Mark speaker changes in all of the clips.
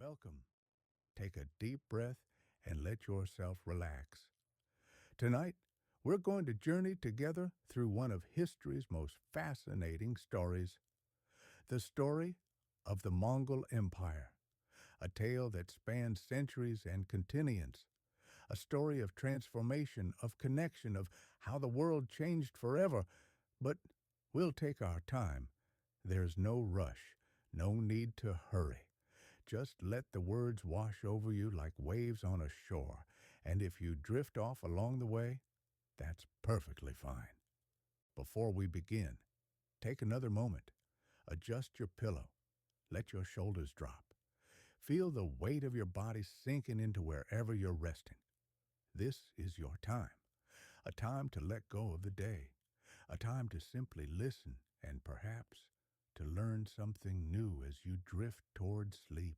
Speaker 1: Welcome. Take a deep breath and let yourself relax. Tonight, we're going to journey together through one of history's most fascinating stories, the story of the Mongol Empire, a tale that spans centuries and continents, a story of transformation, of connection, of how the world changed forever. But we'll take our time. There's no rush, no need to hurry. Just let the words wash over you like waves on a shore, and if you drift off along the way, that's perfectly fine. Before we begin, take another moment. Adjust your pillow. Let your shoulders drop. Feel the weight of your body sinking into wherever you're resting. This is your time, a time to let go of the day, a time to simply listen and perhaps to learn something new as you drift toward sleep.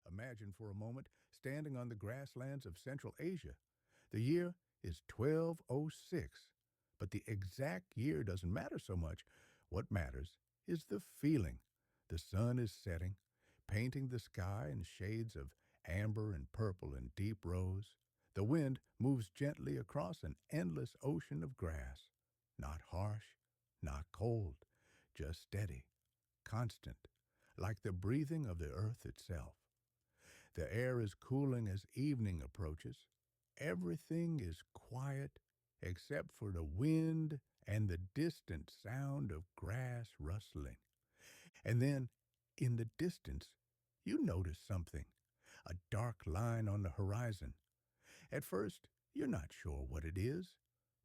Speaker 1: Imagine for a moment standing on the grasslands of Central Asia. The year is 1206, but the exact year doesn't matter so much. What matters is the feeling. The sun is setting, painting the sky in shades of amber and purple and deep rose. The wind moves gently across an endless ocean of grass. Not harsh, not cold, just steady, constant, like the breathing of the earth itself. The air is cooling as evening approaches. Everything is quiet except for the wind and the distant sound of grass rustling. And then, in the distance, you notice something, a dark line on the horizon. At first, you're not sure what it is.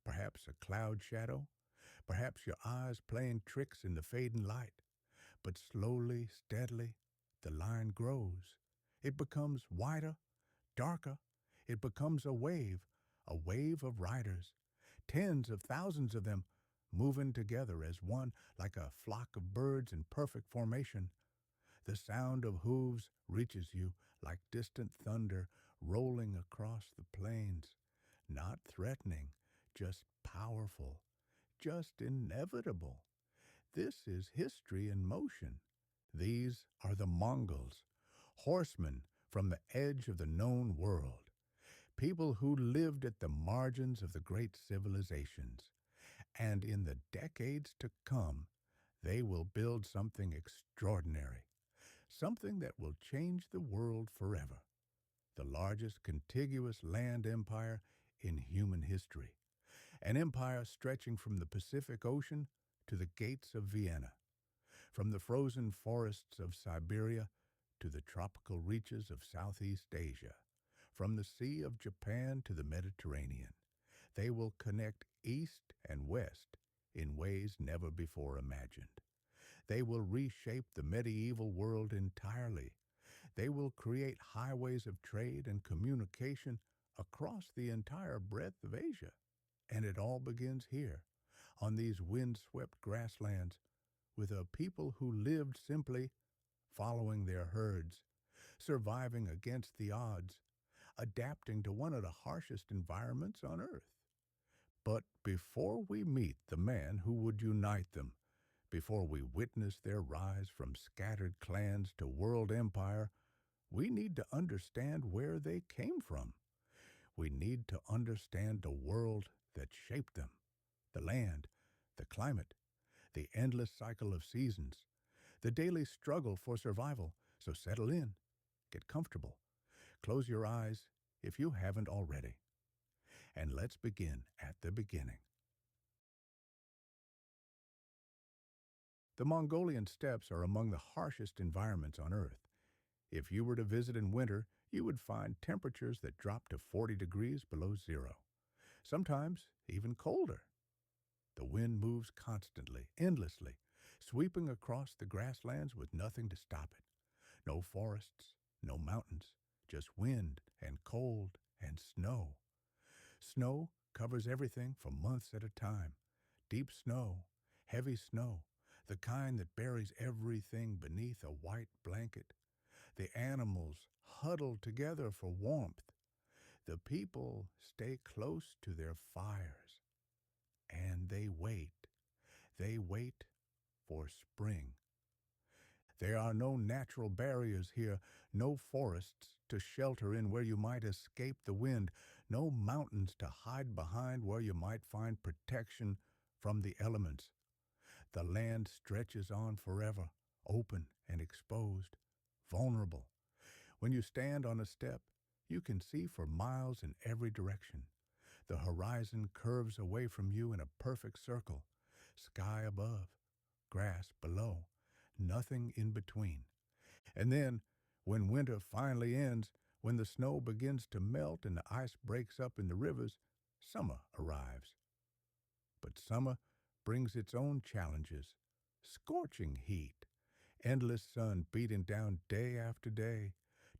Speaker 1: Perhaps a cloud shadow, perhaps your eyes playing tricks in the fading light. But slowly, steadily, the line grows. It becomes wider, darker. It becomes a wave of riders, tens of thousands of them, moving together as one like a flock of birds in perfect formation. The sound of hooves reaches you like distant thunder rolling across the plains, not threatening, just powerful, just inevitable. This is history in motion. These are the Mongols, horsemen from the edge of the known world, people who lived at the margins of the great civilizations. And in the decades to come, they will build something extraordinary, something that will change the world forever. The largest contiguous land empire in human history, an empire stretching from the Pacific Ocean to the gates of Vienna, from the frozen forests of Siberia to the tropical reaches of Southeast Asia, from the Sea of Japan to the Mediterranean. They will connect east and west in ways never before imagined. They will reshape the medieval world entirely. They will create highways of trade and communication across the entire breadth of Asia. And it all begins here, on these windswept grasslands, with a people who lived simply following their herds, surviving against the odds, adapting to one of the harshest environments on earth. But before we meet the man who would unite them, before we witness their rise from scattered clans to world empire, we need to understand where they came from. We need to understand the world that shaped them, the land, the climate, the endless cycle of seasons, the daily struggle for survival. So settle in, get comfortable, close your eyes if you haven't already. And let's begin at the beginning. The Mongolian steppes are among the harshest environments on Earth. If you were to visit in winter, you would find temperatures that drop to 40 degrees below zero, sometimes even colder. The wind moves constantly, endlessly, sweeping across the grasslands with nothing to stop it. No forests, no mountains, just wind and cold and snow. Snow covers everything for months at a time. Deep snow, heavy snow, the kind that buries everything beneath a white blanket. The animals huddle together for warmth. The people stay close to their fires. And they wait. They wait for spring. There are no natural barriers here, no forests to shelter in where you might escape the wind, no mountains to hide behind where you might find protection from the elements. The land stretches on forever, open and exposed, vulnerable. When you stand on a steppe, you can see for miles in every direction. The horizon curves away from you in a perfect circle, sky above, grass below, nothing in between. And then, when winter finally ends, when the snow begins to melt and the ice breaks up in the rivers, summer arrives. But summer brings its own challenges: scorching heat, endless sun beating down day after day,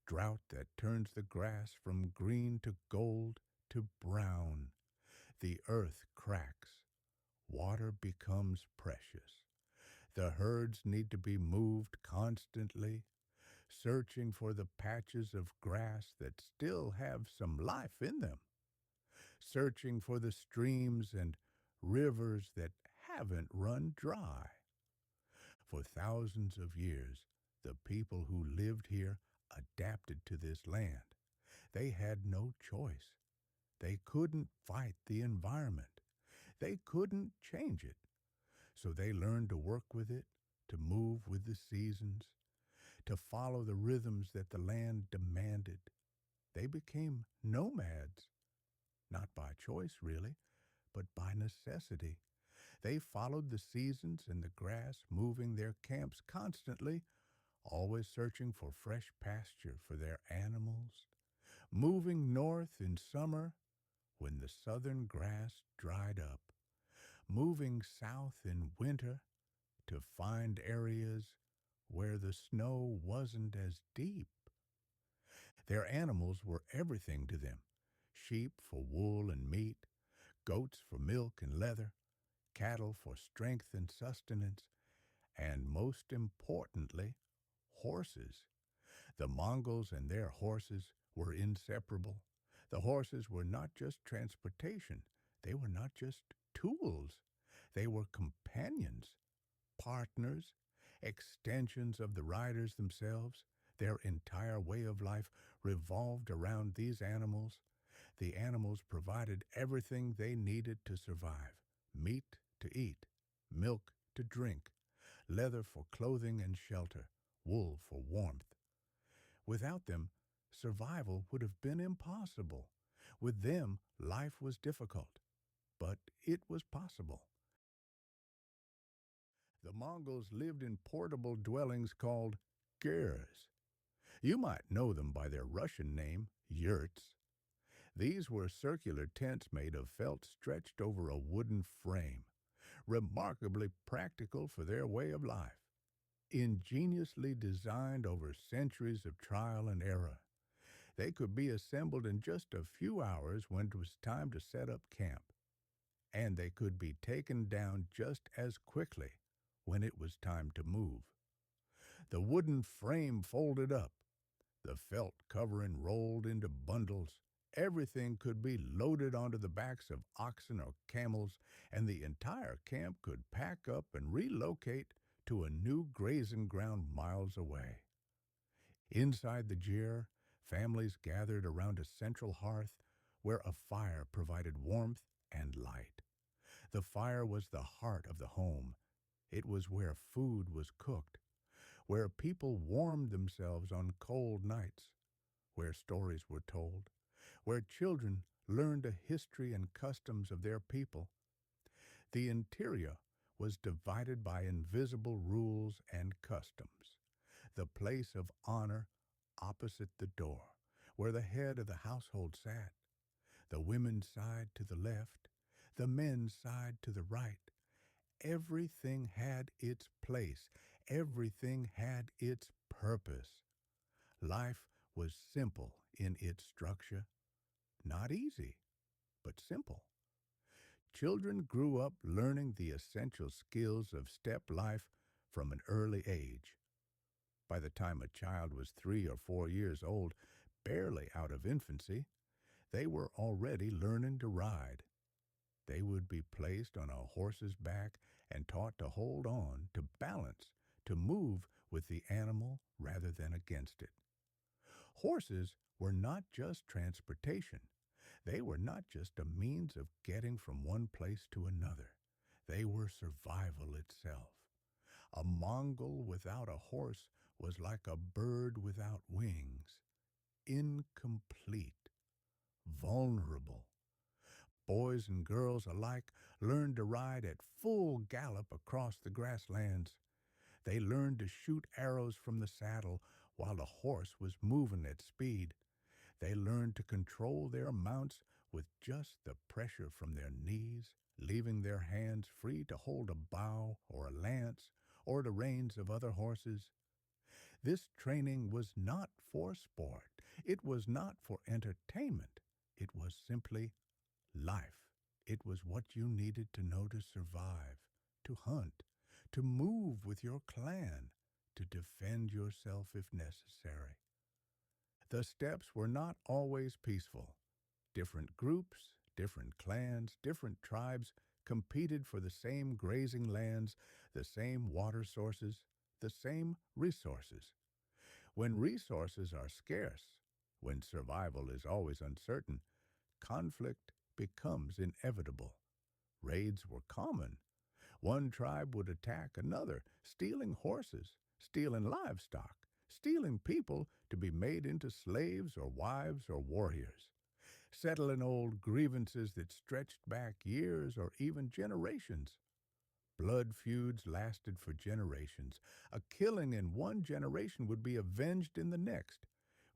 Speaker 1: drought that turns the grass from green to gold to brown. The earth cracks. Water becomes precious. The herds need to be moved constantly, searching for the patches of grass that still have some life in them, searching for the streams and rivers that haven't run dry. For thousands of years, the people who lived here adapted to this land. They had no choice. They couldn't fight the environment. They couldn't change it. So they learned to work with it, to move with the seasons, to follow the rhythms that the land demanded. They became nomads, not by choice really, but by necessity. They followed the seasons and the grass, moving their camps constantly, always searching for fresh pasture for their animals, moving north in summer when the southern grass dried up, moving south in winter to find areas where the snow wasn't as deep. Their animals were everything to them: sheep for wool and meat, goats for milk and leather, cattle for strength and sustenance, and most importantly, horses. The Mongols and their horses were inseparable. The horses were not just transportation. They were not just tools. They were companions, partners, extensions of the riders themselves. Their entire way of life revolved around these animals. The animals provided everything they needed to survive: meat to eat, milk to drink, leather for clothing and shelter, wool for warmth. Without them, survival would have been impossible. With them, life was difficult, but it was possible. The Mongols lived in portable dwellings called girs. You might know them by their Russian name, yurts. These were circular tents made of felt stretched over a wooden frame, remarkably practical for their way of life, ingeniously designed over centuries of trial and error. They could be assembled in just a few hours when it was time to set up camp, and they could be taken down just as quickly when it was time to move. The wooden frame folded up, the felt covering rolled into bundles. Everything could be loaded onto the backs of oxen or camels, and the entire camp could pack up and relocate to a new grazing ground miles away. Inside the gyr, families gathered around a central hearth where a fire provided warmth and light. The fire was the heart of the home. It was where food was cooked, where people warmed themselves on cold nights, where stories were told, where children learned the history and customs of their people. The interior was divided by invisible rules and customs. The place of honor opposite the door, where the head of the household sat, the women's side to the left, the men's side to the right. Everything had its place. Everything had its purpose. Life was simple in its structure. Not easy, but simple. Children grew up learning the essential skills of steppe life from an early age. By the time a child was 3 or 4 years old, barely out of infancy, they were already learning to ride. They would be placed on a horse's back and taught to hold on, to balance, to move with the animal rather than against it. Horses were not just transportation. They were not just a means of getting from one place to another. They were survival itself. A Mongol without a horse was like a bird without wings, incomplete, vulnerable. Boys and girls alike learned to ride at full gallop across the grasslands. They learned to shoot arrows from the saddle while the horse was moving at speed. They learned to control their mounts with just the pressure from their knees, leaving their hands free to hold a bow or a lance or the reins of other horses. This training was not for sport. It was not for entertainment. It was simply life. It was what you needed to know to survive, to hunt, to move with your clan, to defend yourself if necessary. The steppes were not always peaceful. Different groups, different clans, different tribes competed for the same grazing lands, the same water sources, the same resources. When resources are scarce, when survival is always uncertain, conflict becomes inevitable. Raids were common. One tribe would attack another, stealing horses, stealing livestock, stealing people to be made into slaves or wives or warriors, settling old grievances that stretched back years or even generations. Blood feuds lasted for generations. A killing in one generation would be avenged in the next,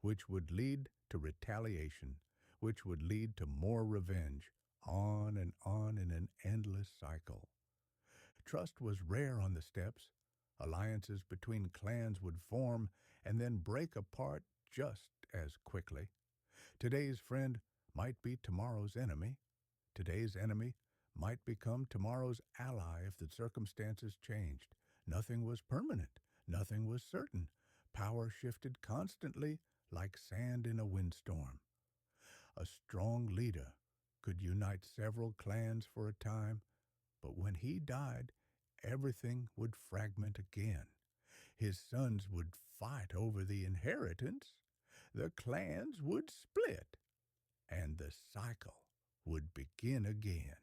Speaker 1: which would lead to retaliation, which would lead to more revenge, on in an endless cycle. Trust was rare on the steppes. Alliances between clans would form and then break apart just as quickly. Today's friend might be tomorrow's enemy. Today's enemy might become tomorrow's ally if the circumstances changed. Nothing was permanent. Nothing was certain. Power shifted constantly like sand in a windstorm. A strong leader could unite several clans for a time, but when he died, everything would fragment again. His sons would fight over the inheritance, the clans would split, and the cycle would begin again.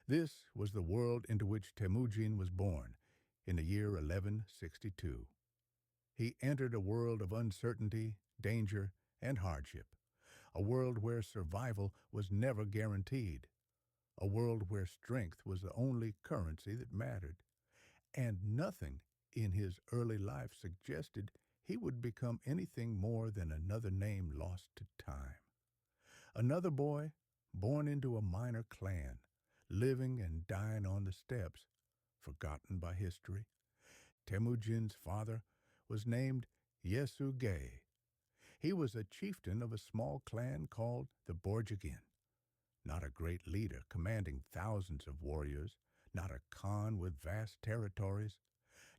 Speaker 1: This was the world into which Temujin was born in the year 1162. He entered a world of uncertainty, danger, and hardship, a world where survival was never guaranteed, a world where strength was the only currency that mattered, and nothing in his early life suggested he would become anything more than another name lost to time. Another boy born into a minor clan, living and dying on the steppes, forgotten by history. Temujin's father was named Yesugei. He was a chieftain of a small clan called the Borjigin. Not a great leader commanding thousands of warriors, not a Khan with vast territories,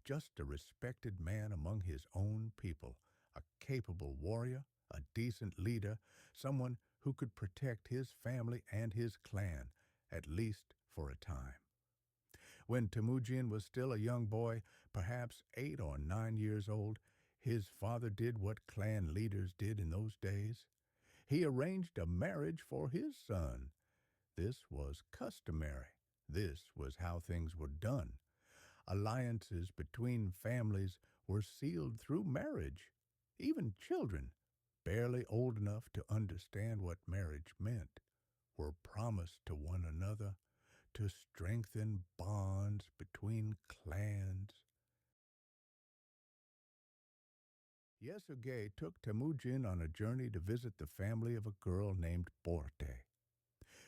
Speaker 1: just a respected man among his own people, a capable warrior, a decent leader, someone who could protect his family and his clan, at least for a time. When Temujin was still a young boy, perhaps 8 or 9 years old, his father did what clan leaders did in those days. He arranged a marriage for his son. This was customary. This was how things were done. Alliances between families were sealed through marriage. Even children, barely old enough to understand what marriage meant, were promised to one another to strengthen bonds between clans. Yesugei took Temujin on a journey to visit the family of a girl named Borte.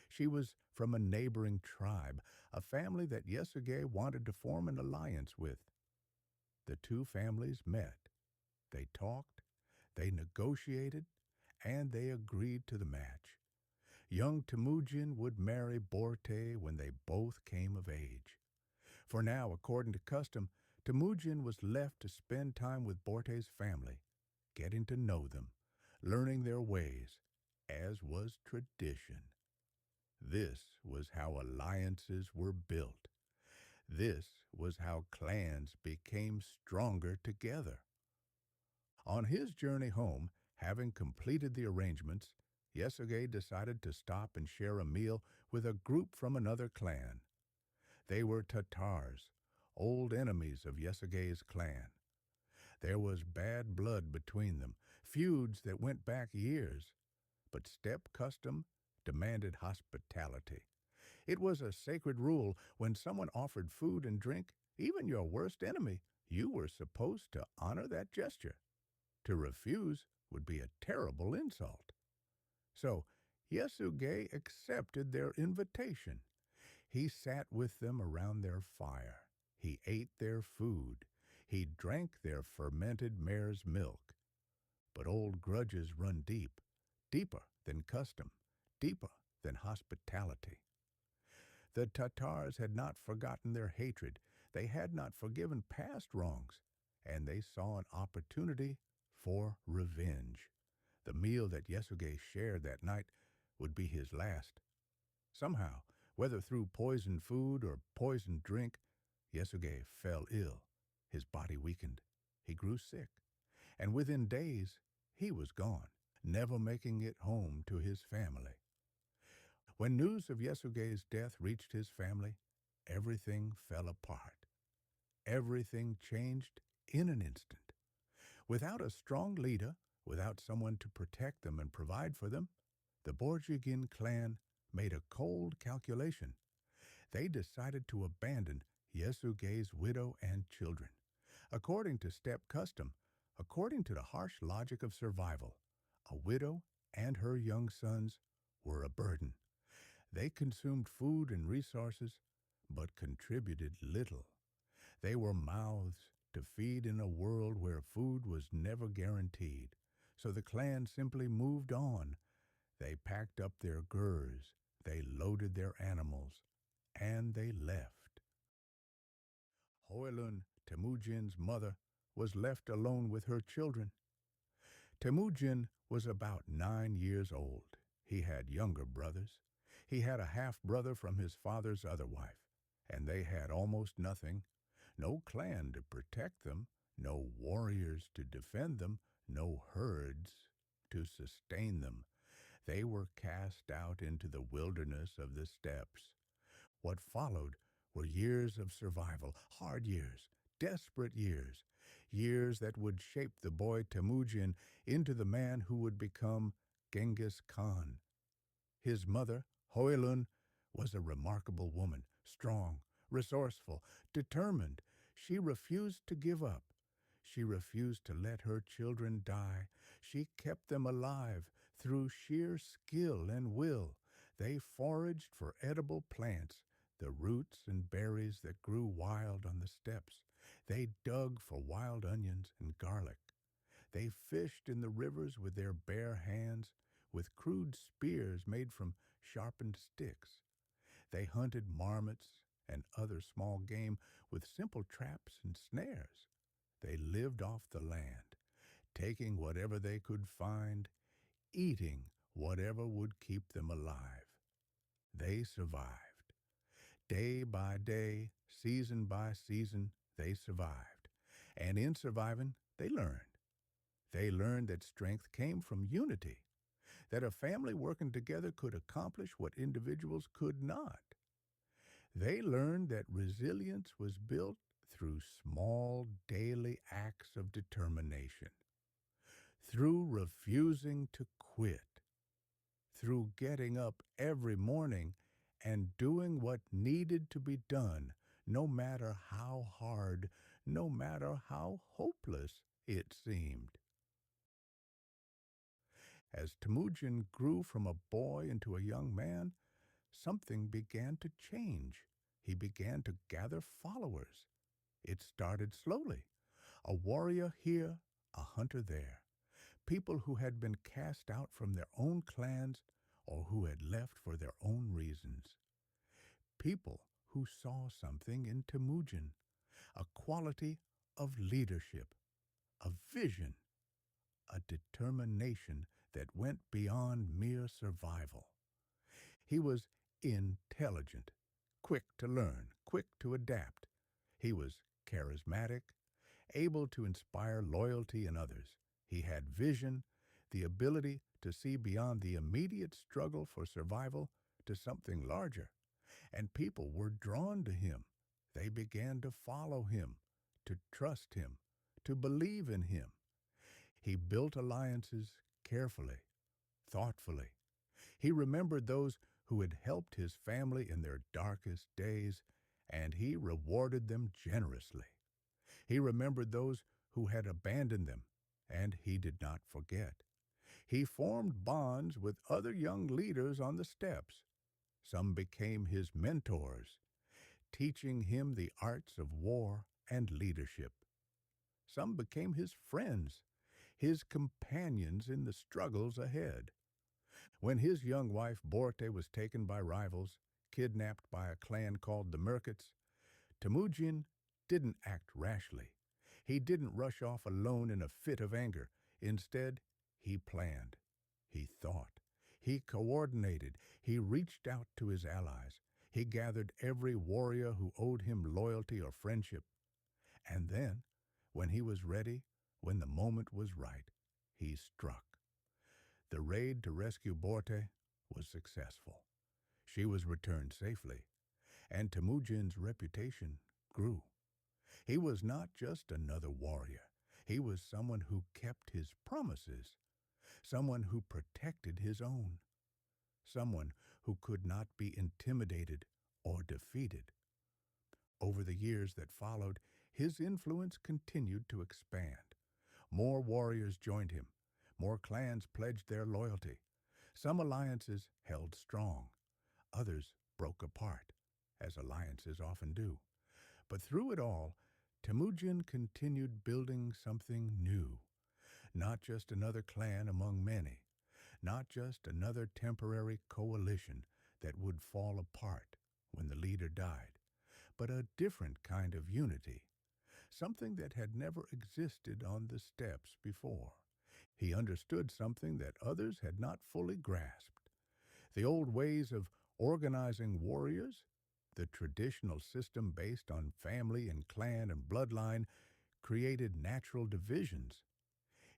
Speaker 1: She was from a neighboring tribe, a family that Yesugei wanted to form an alliance with. The two families met. They talked, they negotiated, and they agreed to the match. Young Temujin would marry Borte when they both came of age. For now, according to custom, Temujin was left to spend time with Borte's family, getting to know them, learning their ways, as was tradition. This was how alliances were built. This was how clans became stronger together. On his journey home, having completed the arrangements, Yasuge decided to stop and share a meal with a group from another clan. They were Tatars, old enemies of Yasuge's clan. There was bad blood between them, feuds that went back years, but steppe custom demanded hospitality. It was a sacred rule when someone offered food and drink, even your worst enemy, you were supposed to honor that gesture. To refuse would be a terrible insult. So Yasuge accepted their invitation. He sat with them around their fire. He ate their food. He drank their fermented mare's milk. But old grudges run deep, deeper than custom, deeper than hospitality. The Tatars had not forgotten their hatred. They had not forgiven past wrongs, and they saw an opportunity for revenge. The meal that Yasuge shared that night would be his last. Somehow, whether through poisoned food or poisoned drink, Yasuge fell ill. His body weakened. He grew sick. And within days, he was gone, never making it home to his family. When news of Yasuge's death reached his family, everything fell apart. Everything changed in an instant. Without a strong leader, without someone to protect them and provide for them, the Borjigin clan made a cold calculation. They decided to abandon Yasuge's widow and children. According to steppe custom, according to the harsh logic of survival, a widow and her young sons were a burden. They consumed food and resources, but contributed little. They were mouths to feed in a world where food was never guaranteed. So the clan simply moved on. They packed up their gurs, they loaded their animals, and they left. Hoelun, Temujin's mother, was left alone with her children. Temujin was about 9 years old. He had younger brothers. He had a half-brother from his father's other wife, and they had almost nothing. No clan to protect them, no warriors to defend them, no herds to sustain them. They were cast out into the wilderness of the steppes. What followed were years of survival, hard years, desperate years, years that would shape the boy Temujin into the man who would become Genghis Khan. His mother, Hoelun, was a remarkable woman, strong, resourceful, determined. She refused to give up. She refused to let her children die. She kept them alive through sheer skill and will. They foraged for edible plants, the roots and berries that grew wild on the steppes. They dug for wild onions and garlic. They fished in the rivers with their bare hands, with crude spears made from sharpened sticks. They hunted marmots and other small game with simple traps and snares. They lived off the land, taking whatever they could find, eating whatever would keep them alive. They survived. Day by day, season by season, they survived. And in surviving, they learned. They learned that strength came from unity, that a family working together could accomplish what individuals could not. They learned that resilience was built through small daily acts of determination, through refusing to quit, through getting up every morning and doing what needed to be done, no matter how hard, no matter how hopeless it seemed. As Temujin grew from a boy into a young man, something began to change. He began to gather followers. It started slowly. A warrior here, a hunter there. People who had been cast out from their own clans or who had left for their own reasons. People who saw something in Temujin, a quality of leadership, a vision, a determination that went beyond mere survival. He was intelligent, quick to learn, quick to adapt. He was charismatic, able to inspire loyalty in others. He had vision, the ability to see beyond the immediate struggle for survival to something larger. And people were drawn to him. They began to follow him, to trust him, to believe in him. He built alliances carefully, thoughtfully. He remembered those who had helped his family in their darkest days, and he rewarded them generously. He remembered those who had abandoned them, and he did not forget. He formed bonds with other young leaders on the steppes. Some became his mentors, teaching him the arts of war and leadership. Some became his friends, his companions in the struggles ahead. When his young wife Borte was taken by rivals, kidnapped by a clan called the Merkits, Temujin didn't act rashly. He didn't rush off alone in a fit of anger. Instead, he planned. He thought. He coordinated. He reached out to his allies. He gathered every warrior who owed him loyalty or friendship. And then, when he was ready, when the moment was right, he struck. The raid to rescue Borte was successful. She was returned safely, and Temujin's reputation grew. He was not just another warrior. He was someone who kept his promises, someone who protected his own, someone who could not be intimidated or defeated. Over the years that followed, his influence continued to expand. More warriors joined him. More clans pledged their loyalty. Some alliances held strong. Others broke apart, as alliances often do. But through it all, Temujin continued building something new. Not just another clan among many. Not just another temporary coalition that would fall apart when the leader died, but a different kind of unity, something that had never existed on the steppes before. He understood something that others had not fully grasped. The old ways of organizing warriors, the traditional system based on family and clan and bloodline, created natural divisions.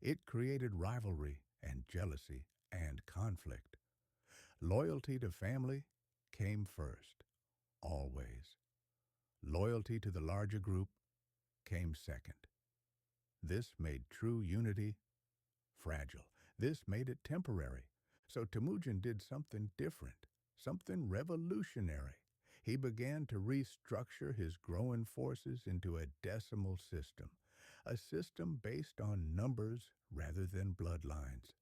Speaker 1: It created rivalry and jealousy and conflict. Loyalty to family came first, always. Loyalty to the larger group came second. This made true unity fragile. This made it temporary. So Temujin did something different, something revolutionary. He began to restructure his growing forces into a decimal system, a system based on numbers rather than bloodlines.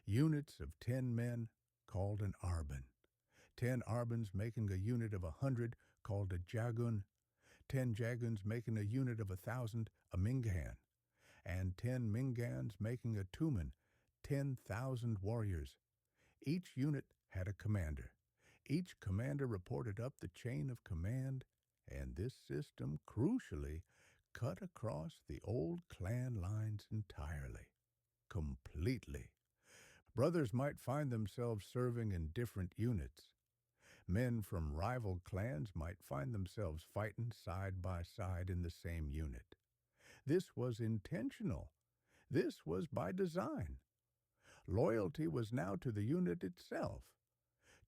Speaker 1: Units of 10 men called an arban. 10 arbans making a unit of 100 called a jagun. 10 jaguns making a unit of 1,000, a mingan. And 10 mingans making a tumen, 10,000 warriors. Each unit had a commander. Each commander reported up the chain of command, and this system, crucially, cut across the old clan lines entirely, completely. Brothers might find themselves serving in different units. Men from rival clans might find themselves fighting side by side in the same unit. This was intentional. This was by design. Loyalty was now to the unit itself,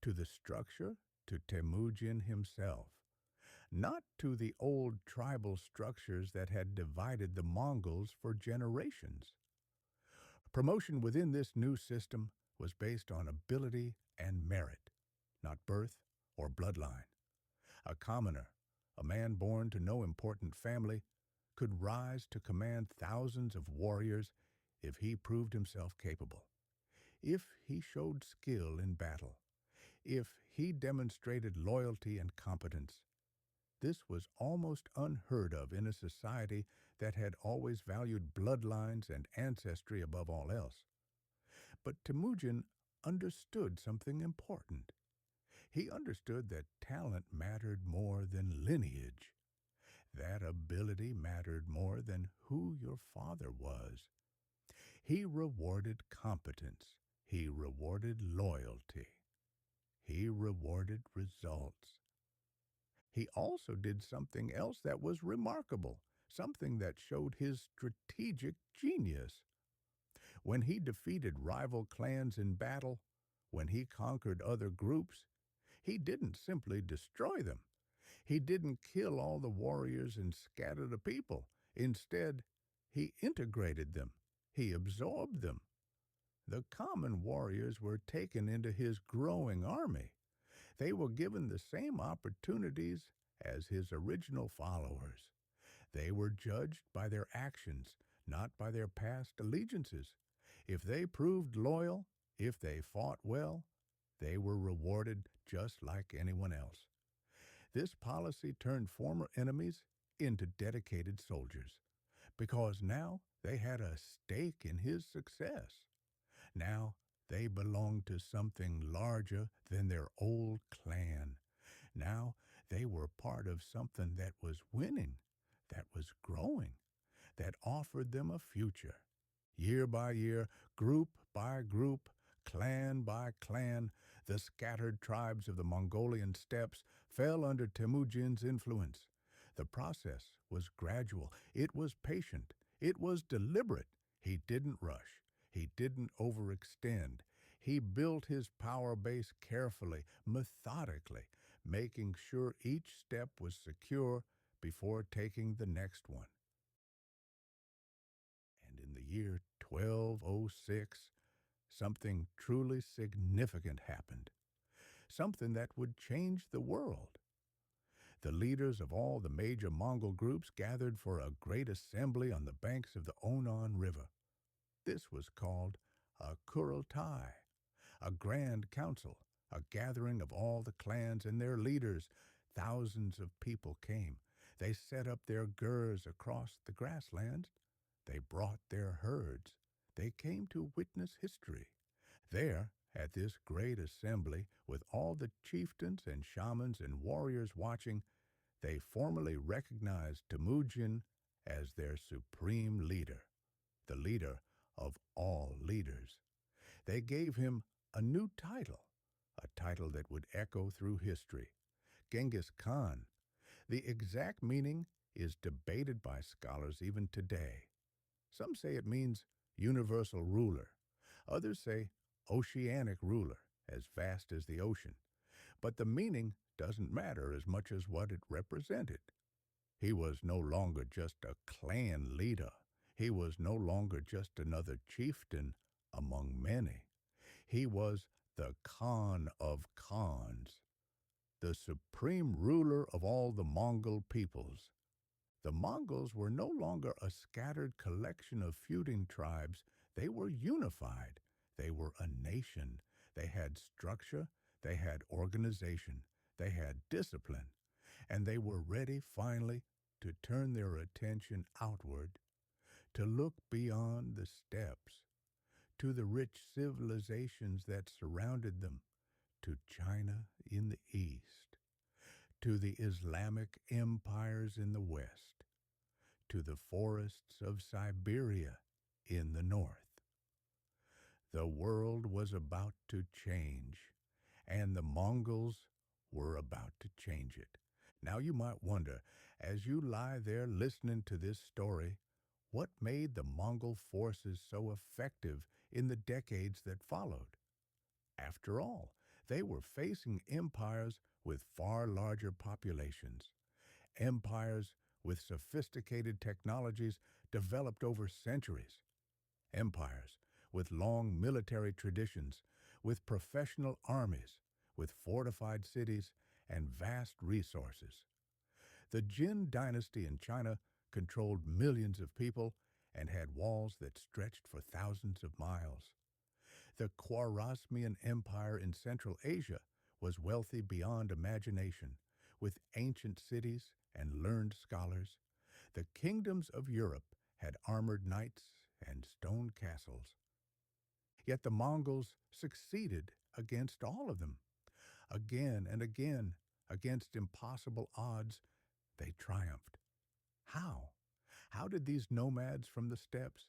Speaker 1: to the structure, to Temujin himself, not to the old tribal structures that had divided the Mongols for generations. Promotion within this new system was based on ability and merit, not birth or bloodline. A commoner, a man born to no important family, could rise to command thousands of warriors if he proved himself capable, if he showed skill in battle, if he demonstrated loyalty and competence. This was almost unheard of in a society that had always valued bloodlines and ancestry above all else. But Temujin understood something important. He understood that talent mattered more than lineage. That ability mattered more than who your father was. He rewarded competence. He rewarded loyalty. He rewarded results. He also did something else that was remarkable, something that showed his strategic genius. When he defeated rival clans in battle, when he conquered other groups, he didn't simply destroy them. He didn't kill all the warriors and scatter the people. Instead, he integrated them. He absorbed them. The common warriors were taken into his growing army. They were given the same opportunities as his original followers. They were judged by their actions, not by their past allegiances. If they proved loyal, if they fought well, they were rewarded just like anyone else. This policy turned former enemies into dedicated soldiers because now they had a stake in his success. Now they belonged to something larger than their old clan. Now they were part of something that was winning, that was growing, that offered them a future. Year by year, group by group, clan by clan, the scattered tribes of the Mongolian steppes fell under Temujin's influence. The process was gradual, it was patient, it was deliberate. He didn't rush, he didn't overextend. He built his power base carefully, methodically, making sure each step was secure before taking the next one. And in the year 1206, something truly significant happened, something that would change the world. The leaders of all the major Mongol groups gathered for a great assembly on the banks of the Onon River. This was called a Kurultai, a grand council, a gathering of all the clans and their leaders. Thousands of people came. They set up their gurs across the grasslands. They brought their herds. They came to witness history. There, at this great assembly, with all the chieftains and shamans and warriors watching, they formally recognized Temujin as their supreme leader, the leader of all leaders. They gave him a new title, a title that would echo through history, Genghis Khan. The exact meaning is debated by scholars even today. Some say it means universal ruler. Others say oceanic ruler, as vast as the ocean. But the meaning doesn't matter as much as what it represented. He was no longer just a clan leader. He was no longer just another chieftain among many. He was the Khan of Khans, the supreme ruler of all the Mongol peoples. The Mongols were no longer a scattered collection of feuding tribes. They were unified. They were a nation. They had structure. They had organization. They had discipline. And they were ready, finally, to turn their attention outward, to look beyond the steppes, to the rich civilizations that surrounded them, to China in the east, to the Islamic empires in the west, to the forests of Siberia in the north. The world was about to change, and the Mongols were about to change it. Now you might wonder, as you lie there listening to this story, what made the Mongol forces so effective in the decades that followed? After all, they were facing empires with far larger populations, empires with sophisticated technologies developed over centuries, empires with long military traditions, with professional armies, with fortified cities and vast resources. The Jin dynasty in China controlled millions of people and had walls that stretched for thousands of miles. The Khwarezmian Empire in Central Asia was wealthy beyond imagination, with ancient cities and learned scholars. The kingdoms of Europe had armored knights and stone castles. Yet the Mongols succeeded against all of them. Again and again, against impossible odds, they triumphed. How? How did these nomads from the steppes,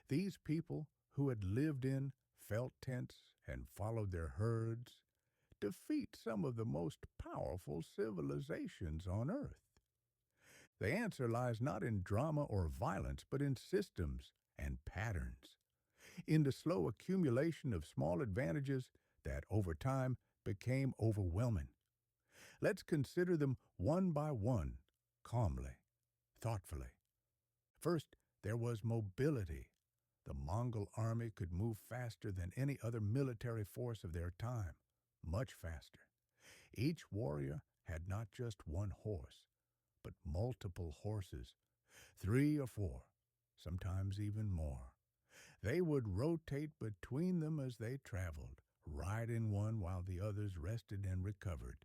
Speaker 1: these people who had lived in felt tents and followed their herds, defeat some of the most powerful civilizations on Earth? The answer lies not in drama or violence, but in systems and patterns, in the slow accumulation of small advantages that over time became overwhelming. Let's consider them one by one, calmly, thoughtfully. First, there was mobility. The Mongol army could move faster than any other military force of their time, much faster. Each warrior had not just one horse, but multiple horses, 3 or 4, sometimes even more. They would rotate between them as they traveled, riding one while the others rested and recovered.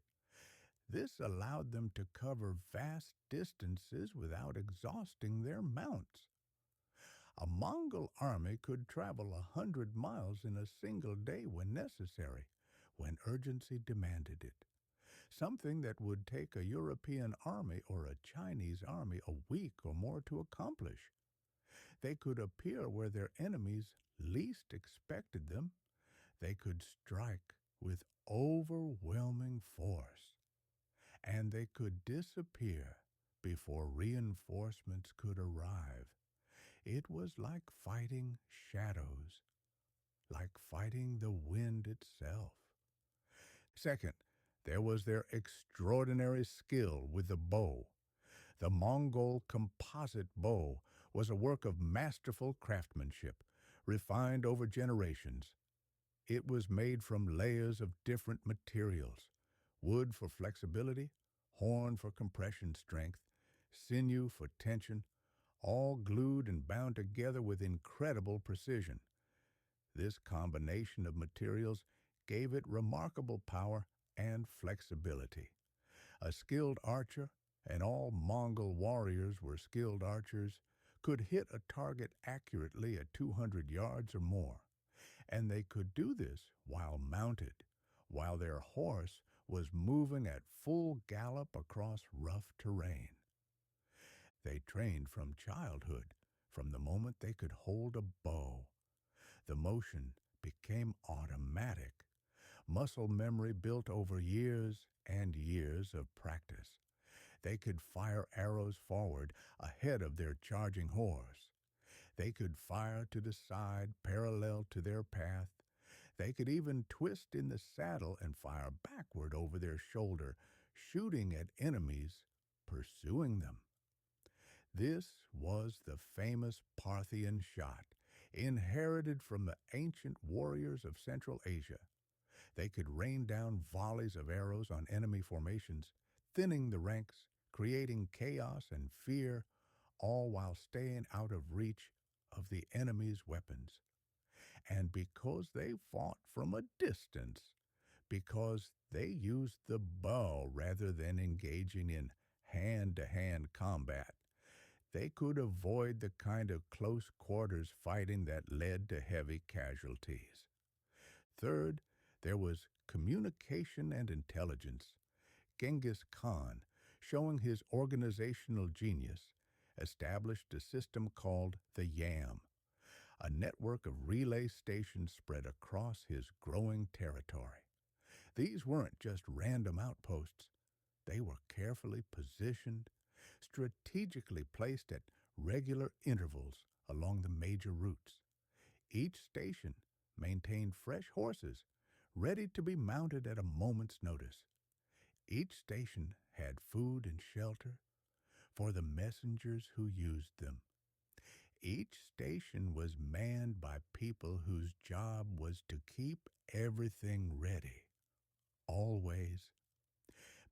Speaker 1: This allowed them to cover vast distances without exhausting their mounts. A Mongol army could travel 100 miles in a single day when necessary, when urgency demanded it, something that would take a European army or a Chinese army a week or more to accomplish. They could appear where their enemies least expected them. They could strike with overwhelming force, and they could disappear before reinforcements could arrive. It was like fighting shadows, like fighting the wind itself. Second, there was their extraordinary skill with the bow. The Mongol composite bow was a work of masterful craftsmanship, refined over generations. It was made from layers of different materials: wood for flexibility, horn for compression strength, sinew for tension, all glued and bound together with incredible precision. This combination of materials gave it remarkable power and flexibility. A skilled archer, and all Mongol warriors were skilled archers, could hit a target accurately at 200 yards or more. And they could do this while mounted, while their horse was moving at full gallop across rough terrain. They trained from childhood, from the moment they could hold a bow. The motion became automatic, muscle memory built over years and years of practice. They could fire arrows forward ahead of their charging horse. They could fire to the side parallel to their path. They could even twist in the saddle and fire backward over their shoulder, shooting at enemies pursuing them. This was the famous Parthian shot, inherited from the ancient warriors of Central Asia. They could rain down volleys of arrows on enemy formations, thinning the ranks, creating chaos and fear, all while staying out of reach of the enemy's weapons. And because they fought from a distance, because they used the bow rather than engaging in hand-to-hand combat, they could avoid the kind of close quarters fighting that led to heavy casualties. Third, there was communication and intelligence. Genghis Khan, showing his organizational genius, established a system called the YAM, a network of relay stations spread across his growing territory. These weren't just random outposts. They were carefully positioned, strategically placed at regular intervals along the major routes. Each station maintained fresh horses, ready to be mounted at a moment's notice. Each station had food and shelter for the messengers who used them. Each station was manned by people whose job was to keep everything ready, always.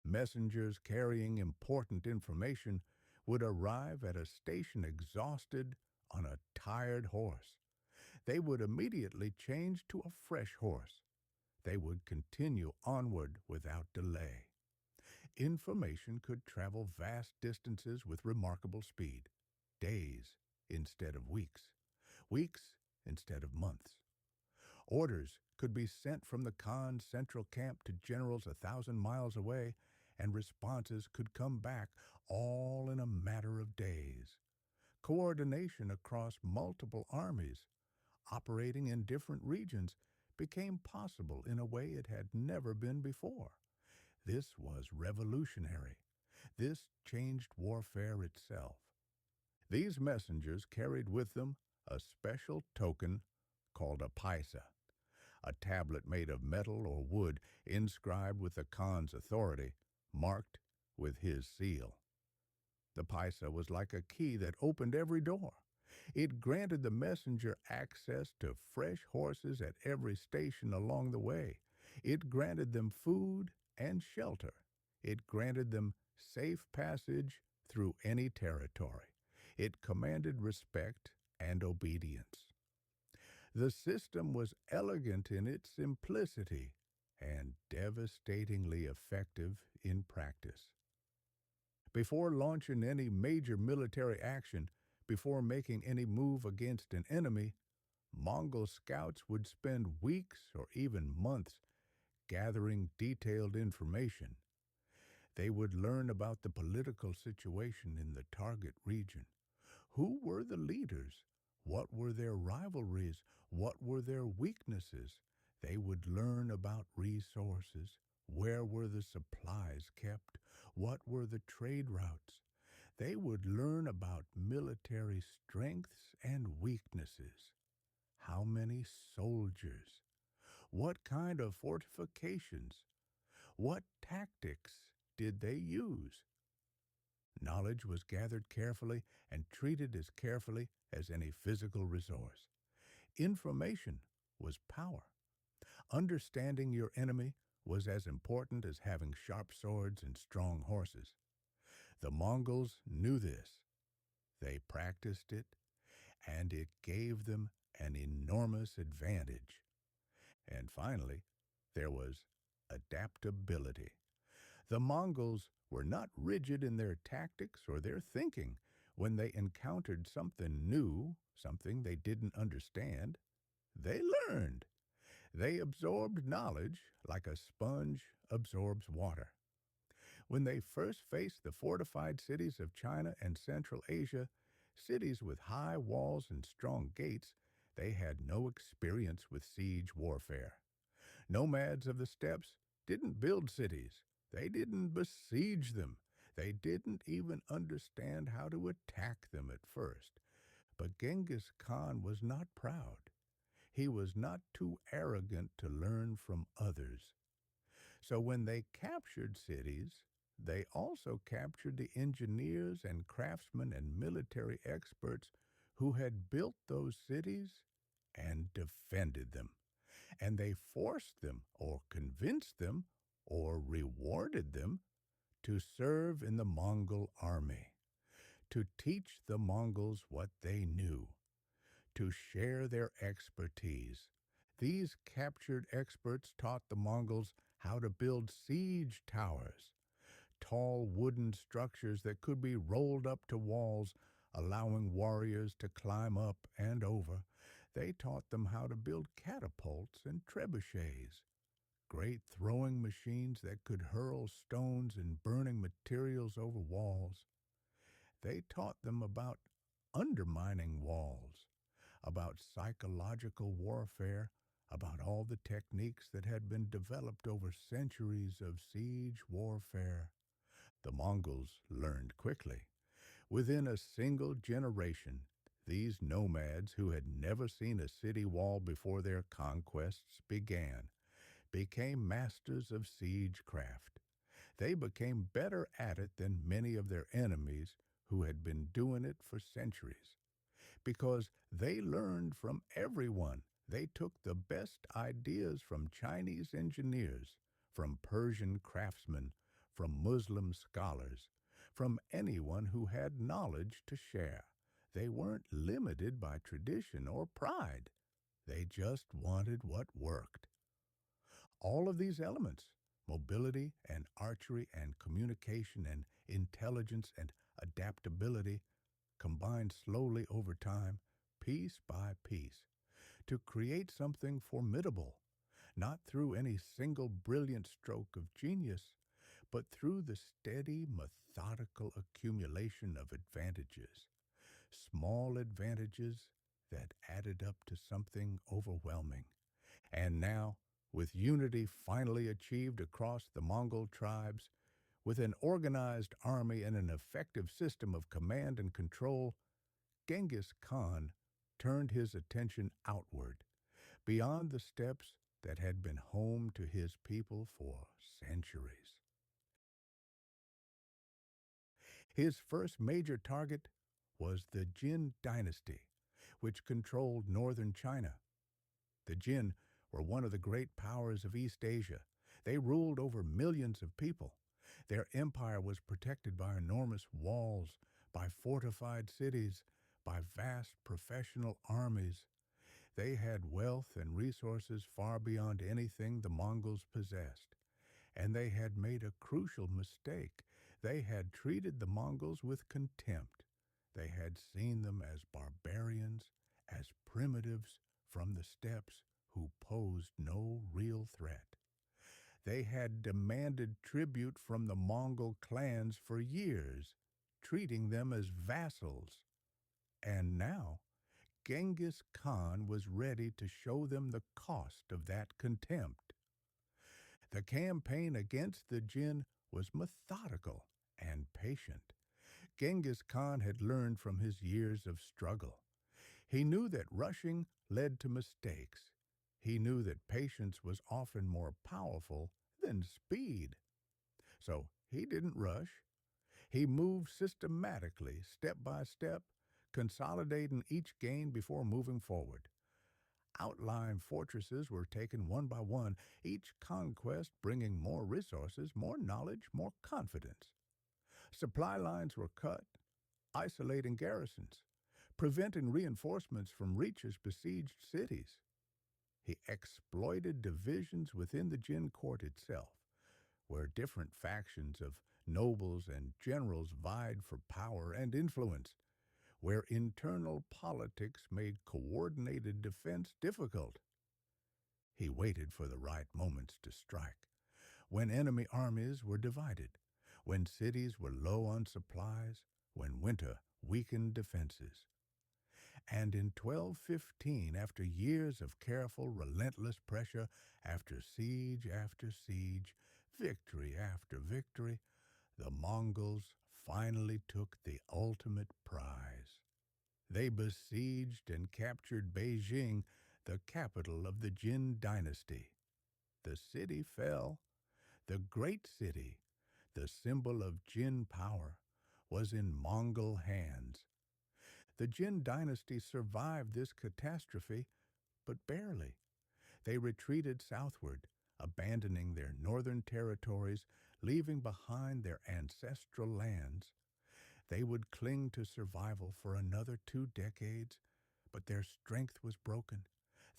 Speaker 1: Messengers carrying important information would arrive at a station exhausted on a tired horse. They would immediately change to a fresh horse. They would continue onward without delay. Information could travel vast distances with remarkable speed, days instead of weeks, weeks instead of months. Orders could be sent from the Khan's central camp to generals 1,000 miles away, and responses could come back all in a matter of days. Coordination across multiple armies, operating in different regions, became possible in a way it had never been before. This was revolutionary. This changed warfare itself. These messengers carried with them a special token called a paisa, a tablet made of metal or wood inscribed with the Khan's authority, marked with his seal. The paisa was like a key that opened every door. It granted the messenger access to fresh horses at every station along the way. It granted them food and shelter. It granted them safe passage through any territory. It commanded respect and obedience. The system was elegant in its simplicity and devastatingly effective in practice. Before launching any major military action, before making any move against an enemy, Mongol scouts would spend weeks or even months gathering detailed information. They would learn about the political situation in the target region. Who were the leaders? What were their rivalries? What were their weaknesses? They would learn about resources. Where were the supplies kept? What were the trade routes? They would learn about military strengths and weaknesses. How many soldiers? What kind of fortifications? What tactics did they use? Knowledge was gathered carefully and treated as carefully as any physical resource. Information was power. Understanding your enemy was as important as having sharp swords and strong horses. The Mongols knew this. They practiced it, and it gave them an enormous advantage. And finally, there was adaptability. The Mongols were not rigid in their tactics or their thinking. When they encountered something new, something they didn't understand, they learned. They absorbed knowledge like a sponge absorbs water. When they first faced the fortified cities of China and Central Asia, cities with high walls and strong gates, they had no experience with siege warfare. Nomads of the steppes didn't build cities. They didn't besiege them. They didn't even understand how to attack them at first. But Genghis Khan was not proud. He was not too arrogant to learn from others. So when they captured cities, they also captured the engineers and craftsmen and military experts who had built those cities and defended them. And they forced them or convinced them or rewarded them to serve in the Mongol army, to teach the Mongols what they knew, to share their expertise. These captured experts taught the Mongols how to build siege towers, tall wooden structures that could be rolled up to walls, allowing warriors to climb up and over. They taught them how to build catapults and trebuchets, great throwing machines that could hurl stones and burning materials over walls. They taught them about undermining walls, about psychological warfare, about all the techniques that had been developed over centuries of siege warfare. The Mongols learned quickly. Within a single generation, these nomads who had never seen a city wall before their conquests became masters of siegecraft. They became better at it than many of their enemies who had been doing it for centuries. Because they learned from everyone. They took the best ideas from Chinese engineers, from Persian craftsmen, from Muslim scholars, from anyone who had knowledge to share. They weren't limited by tradition or pride. They just wanted what worked. All of these elements, mobility and archery and communication and intelligence and adaptability, combined slowly over time, piece by piece, to create something formidable, not through any single brilliant stroke of genius, but through the steady, methodical accumulation of advantages, small advantages that added up to something overwhelming. And now, with unity finally achieved across the Mongol tribes, with an organized army and an effective system of command and control, Genghis Khan turned his attention outward, beyond the steppes that had been home to his people for centuries. His first major target was the Jin dynasty, which controlled northern China. The Jin were one of the great powers of East Asia. They ruled over millions of people. Their empire was protected by enormous walls, by fortified cities, by vast professional armies. They had wealth and resources far beyond anything the Mongols possessed. And they had made a crucial mistake. They had treated the Mongols with contempt. They had seen them as barbarians, as primitives from the steppes who posed no real threat. They had demanded tribute from the Mongol clans for years, treating them as vassals. And now, Genghis Khan was ready to show them the cost of that contempt. The campaign against the Jin was methodical and patient. Genghis Khan had learned from his years of struggle. He knew that rushing led to mistakes. He knew that patience was often more powerful than speed. So he didn't rush. He moved systematically, step by step, consolidating each gain before moving forward. Outlying fortresses were taken one by one, each conquest bringing more resources, more knowledge, more confidence. Supply lines were cut, isolating garrisons, preventing reinforcements from reaching besieged cities. He exploited divisions within the Jin court itself, where different factions of nobles and generals vied for power and influence, where internal politics made coordinated defense difficult. He waited for the right moments to strike, when enemy armies were divided, when cities were low on supplies, when winter weakened defenses. And in 1215, after years of careful, relentless pressure, after siege, victory after victory, the Mongols finally took the ultimate prize. They besieged and captured Beijing, the capital of the Jin dynasty. The city fell. The great city, the symbol of Jin power, was in Mongol hands. The Jin dynasty survived this catastrophe, but barely. They retreated southward, abandoning their northern territories, leaving behind their ancestral lands. They would cling to survival for another 2 decades, but their strength was broken.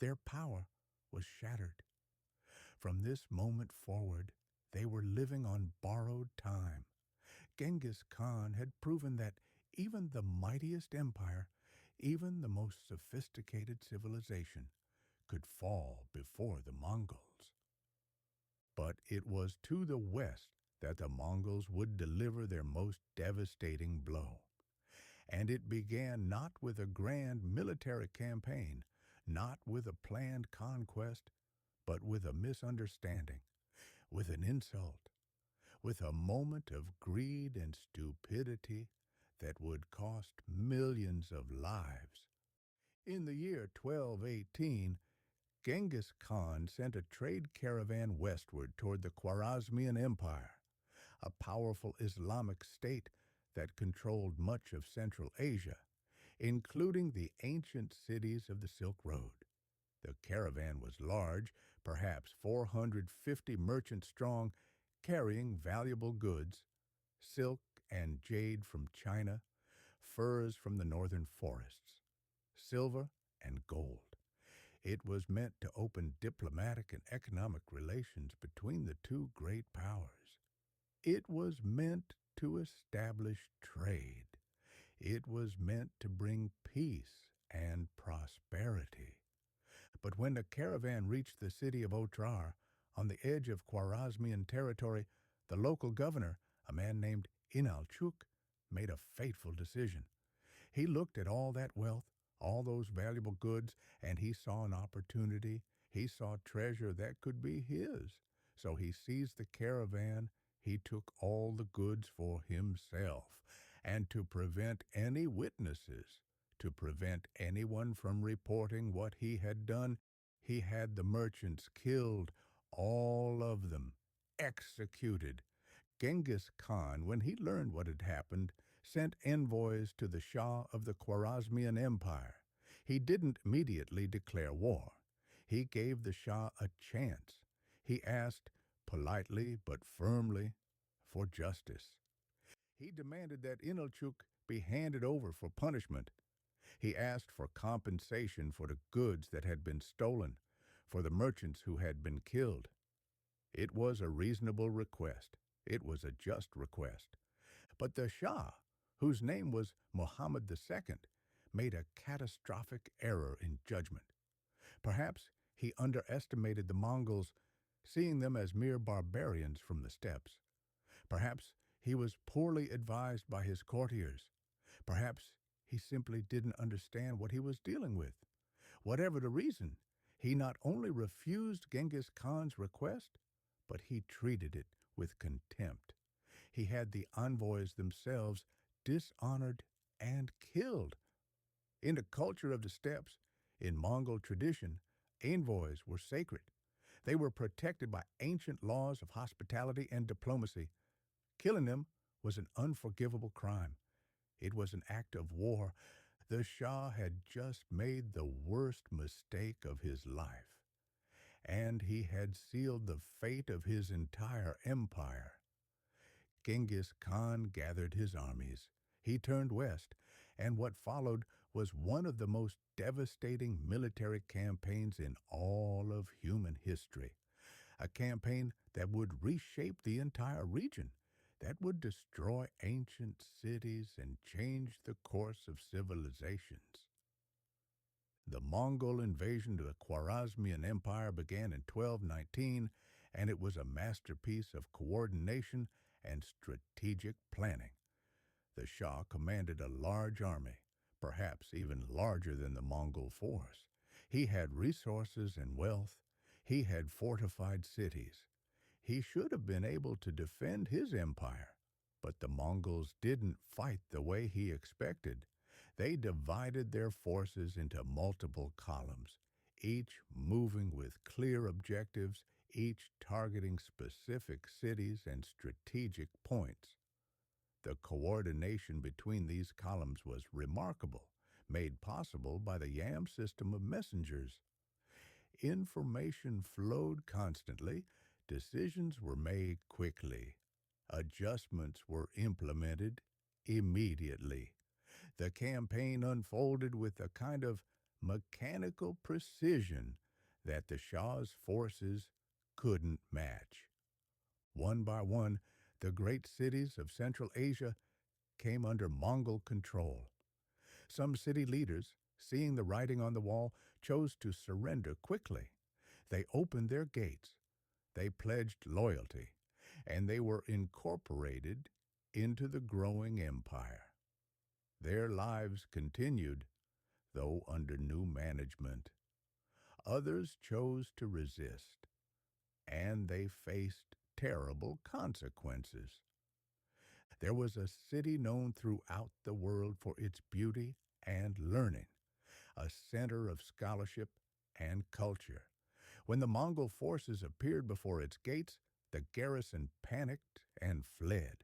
Speaker 1: Their power was shattered. From this moment forward, they were living on borrowed time. Genghis Khan had proven that even the mightiest empire, even the most sophisticated civilization, could fall before the Mongols. But it was to the west that the Mongols would deliver their most devastating blow. And it began not with a grand military campaign, not with a planned conquest, but with a misunderstanding, with an insult, with a moment of greed and stupidity that would cost millions of lives. In the year 1218, Genghis Khan sent a trade caravan westward toward the Khwarezmian Empire, a powerful Islamic state that controlled much of Central Asia, including the ancient cities of the Silk Road. The caravan was large, perhaps 450 merchants strong, carrying valuable goods, silk and jade from China, furs from the northern forests, silver and gold. It was meant to open diplomatic and economic relations between the two great powers. It was meant to establish trade. It was meant to bring peace and prosperity. But when the caravan reached the city of Otrar, on the edge of Khwarezmian territory, the local governor, a man named Inalchuk, made a fateful decision. He looked at all that wealth, all those valuable goods, and he saw an opportunity. He saw treasure that could be his. So he seized the caravan. He took all the goods for himself. And to prevent any witnesses, to prevent anyone from reporting what he had done, he had the merchants killed, all of them, executed. Genghis Khan, when he learned what had happened, sent envoys to the Shah of the Khwarezmian Empire. He didn't immediately declare war. He gave the Shah a chance. He asked, politely but firmly, for justice. He demanded that Inalchuk be handed over for punishment. He asked for compensation for the goods that had been stolen, for the merchants who had been killed. It was a reasonable request. It was a just request. But the Shah, whose name was Muhammad II, made a catastrophic error in judgment. Perhaps he underestimated the Mongols, seeing them as mere barbarians from the steppes. Perhaps he was poorly advised by his courtiers. Perhaps he simply didn't understand what he was dealing with. Whatever the reason, he not only refused Genghis Khan's request, but he treated it with contempt. He had the envoys themselves dishonored and killed. In the culture of the steppes, in Mongol tradition, envoys were sacred. They were protected by ancient laws of hospitality and diplomacy. Killing them was an unforgivable crime. It was an act of war. The Shah had just made the worst mistake of his life, and he had sealed the fate of his entire empire. Genghis Khan gathered his armies. He turned west, and what followed was one of the most devastating military campaigns in all of human history. A campaign that would reshape the entire region, that would destroy ancient cities and change the course of civilizations. The Mongol invasion of the Khwarezmian Empire began in 1219, and it was a masterpiece of coordination and strategic planning. The Shah commanded a large army, perhaps even larger than the Mongol force. He had resources and wealth. He had fortified cities. He should have been able to defend his empire, but the Mongols didn't fight the way he expected. They divided their forces into multiple columns, each moving with clear objectives, each targeting specific cities and strategic points. The coordination between these columns was remarkable, made possible by the YAM system of messengers. Information flowed constantly, decisions were made quickly, adjustments were implemented immediately. The campaign unfolded with a kind of mechanical precision that the Shah's forces couldn't match. One by one, the great cities of Central Asia came under Mongol control. Some city leaders, seeing the writing on the wall, chose to surrender quickly. They opened their gates, they pledged loyalty, and they were incorporated into the growing empire. Their lives continued, though under new management. Others chose to resist, and they faced terrible consequences. There was a city known throughout the world for its beauty and learning, a center of scholarship and culture. When the Mongol forces appeared before its gates, the garrison panicked and fled.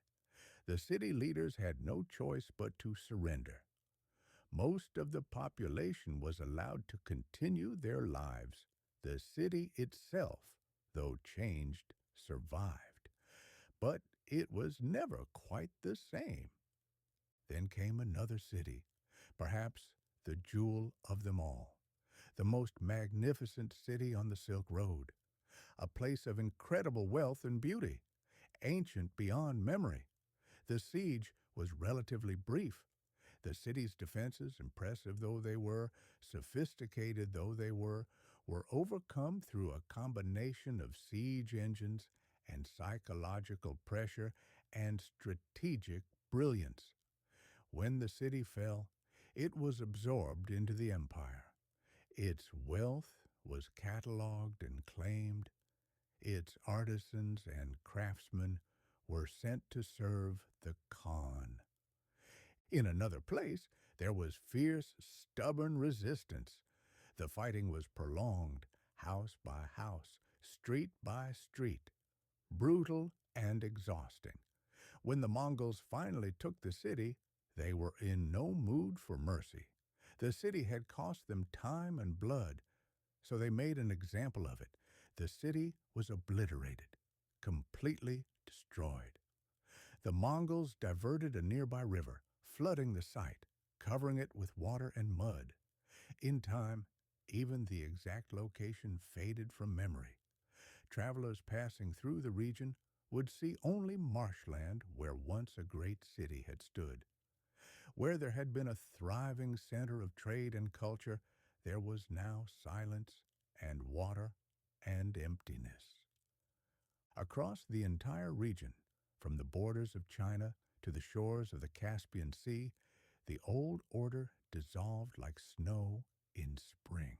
Speaker 1: The city leaders had no choice but to surrender. Most of the population was allowed to continue their lives. The city itself, though changed, survived. But it was never quite the same. Then came another city, perhaps the jewel of them all, the most magnificent city on the Silk Road, a place of incredible wealth and beauty, ancient beyond memory. The siege was relatively brief. The city's defenses, impressive though they were, sophisticated though they were overcome through a combination of siege engines and psychological pressure and strategic brilliance. When the city fell, it was absorbed into the empire. Its wealth was cataloged and claimed. Its artisans and craftsmen were sent to serve the Khan. In another place, there was fierce, stubborn resistance. The fighting was prolonged, house by house, street by street, brutal and exhausting. When the Mongols finally took the city, they were in no mood for mercy. The city had cost them time and blood, so they made an example of it. The city was obliterated, completely destroyed. The Mongols diverted a nearby river, flooding the site, covering it with water and mud. In time, even the exact location faded from memory. Travelers passing through the region would see only marshland where once a great city had stood. Where there had been a thriving center of trade and culture, there was now silence and water and emptiness. Across the entire region, from the borders of China to the shores of the Caspian Sea, the old order dissolved like snow in spring.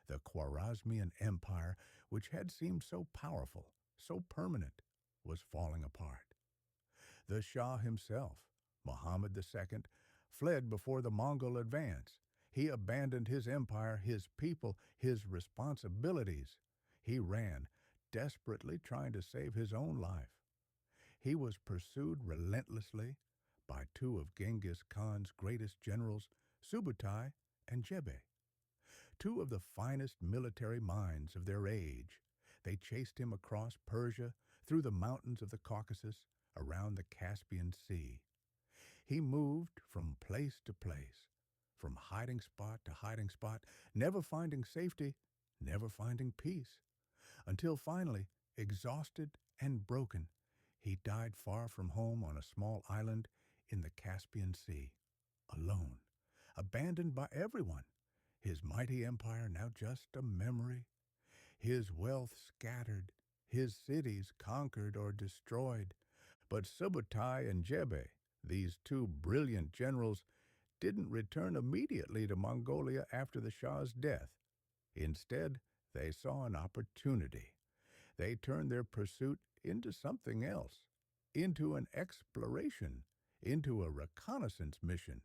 Speaker 1: The Khwarezmian Empire, which had seemed so powerful, so permanent, was falling apart. The Shah himself, Muhammad II, fled before the Mongol advance. He abandoned his empire, his people, his responsibilities. He ran, desperately trying to save his own life. He was pursued relentlessly by two of Genghis Khan's greatest generals, Subutai and Jebe, two of the finest military minds of their age. They chased him across Persia, through the mountains of the Caucasus, around the Caspian Sea. He moved from place to place, from hiding spot to hiding spot, never finding safety, never finding peace, until finally, exhausted and broken, he died far from home on a small island in the Caspian Sea, alone, abandoned by everyone, his mighty empire now just a memory, his wealth scattered, his cities conquered or destroyed. But Subutai and Jebe, these two brilliant generals, didn't return immediately to Mongolia after the Shah's death. Instead, they saw an opportunity. They turned their pursuit into something else, into an exploration, into a reconnaissance mission.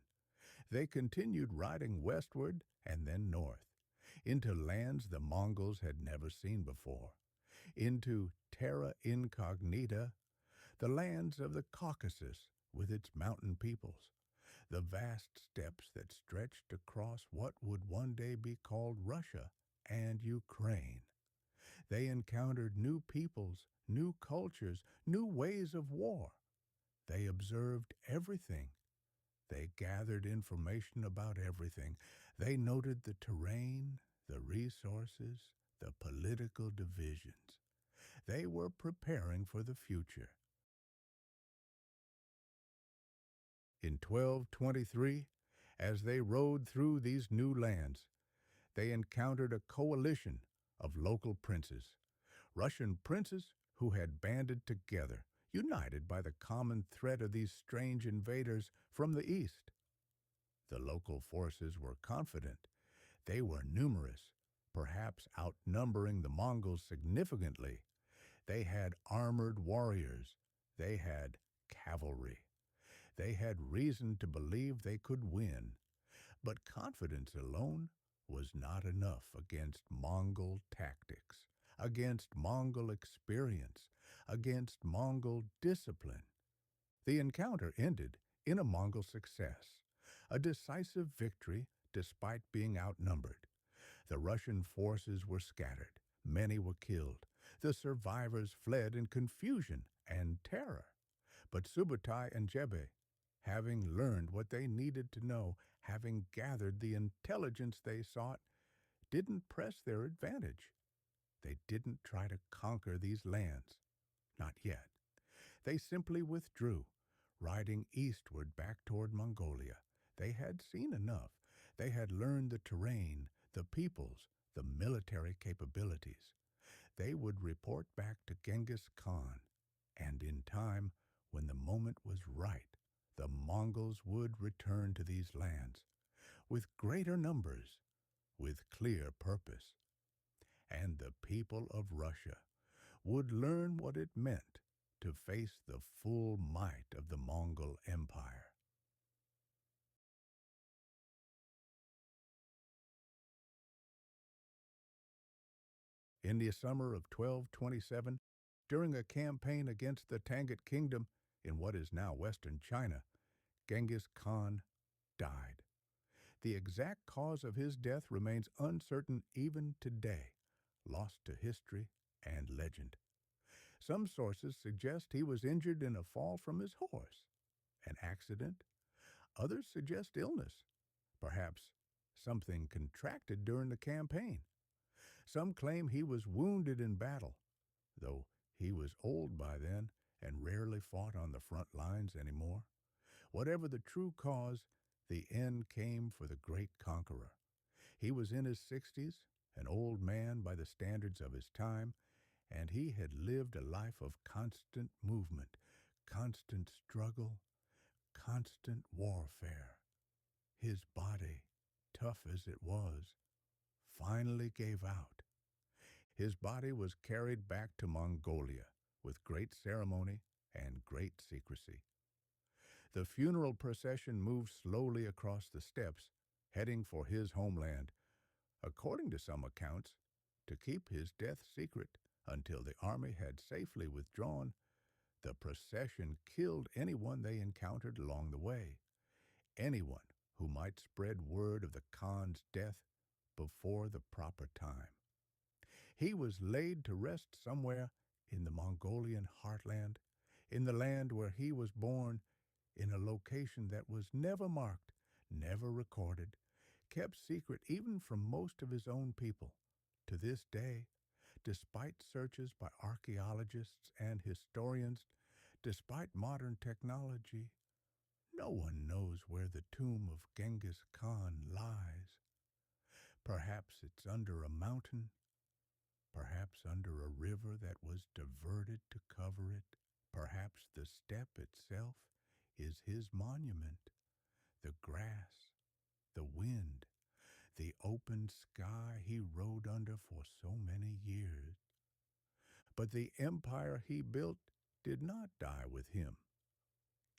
Speaker 1: They continued riding westward and then north, into lands the Mongols had never seen before, into terra incognita, the lands of the Caucasus with its mountain peoples, the vast steppes that stretched across what would one day be called Russia and Ukraine. They encountered new peoples, new cultures, new ways of war. They observed everything. They gathered information about everything. They noted the terrain, the resources, the political divisions. They were preparing for the future. In 1223, as they rode through these new lands, they encountered a coalition of local princes, Russian princes who had banded together, united by the common threat of these strange invaders from the east. The local forces were confident. They were numerous, perhaps outnumbering the Mongols significantly. They had armored warriors. They had cavalry. They had reason to believe they could win. But confidence alone was not enough against Mongol tactics, against Mongol experience, against Mongol discipline. The encounter ended in a Mongol success, a decisive victory despite being outnumbered. The Russian forces were scattered. Many were killed. The survivors fled in confusion and terror. But Subutai and Jebe, having learned what they needed to know, having gathered the intelligence they sought, didn't press their advantage. They didn't try to conquer these lands. Not yet. They simply withdrew, riding eastward back toward Mongolia. They had seen enough. They had learned the terrain, the peoples, the military capabilities. They would report back to Genghis Khan, and in time, when the moment was right, the Mongols would return to these lands with greater numbers, with clear purpose. and the people of Russia would learn what it meant to face the full might of the Mongol Empire. In the summer of 1227, during a campaign against the Tangut Kingdom in what is now western China, Genghis Khan died. The exact cause of his death remains uncertain even today, lost to history and legend. Some sources suggest he was injured in a fall from his horse, an accident. Others suggest illness, perhaps something contracted during the campaign. Some claim he was wounded in battle, though he was old by then and rarely fought on the front lines anymore. Whatever the true cause, the end came for the great conqueror. He was in his 60s, an old man by the standards of his time, and he had lived a life of constant movement, constant struggle, constant warfare. His body, tough as it was, finally gave out. His body was carried back to Mongolia with great ceremony and great secrecy. The funeral procession moved slowly across the steppes, heading for his homeland, according to some accounts, to keep his death secret until the army had safely withdrawn. The procession killed anyone they encountered along the way, anyone who might spread word of the Khan's death before the proper time. He was laid to rest somewhere in the Mongolian heartland, in the land where he was born, in a location that was never marked, never recorded, kept secret even from most of his own people. To this day, despite searches by archaeologists and historians, despite modern technology, no one knows where the tomb of Genghis Khan lies. Perhaps it's under a mountain, perhaps under a river that was diverted to cover it. Perhaps the steppe itself is his monument. The grass, the wind, the open sky he rode under for so many years. But the empire he built did not die with him.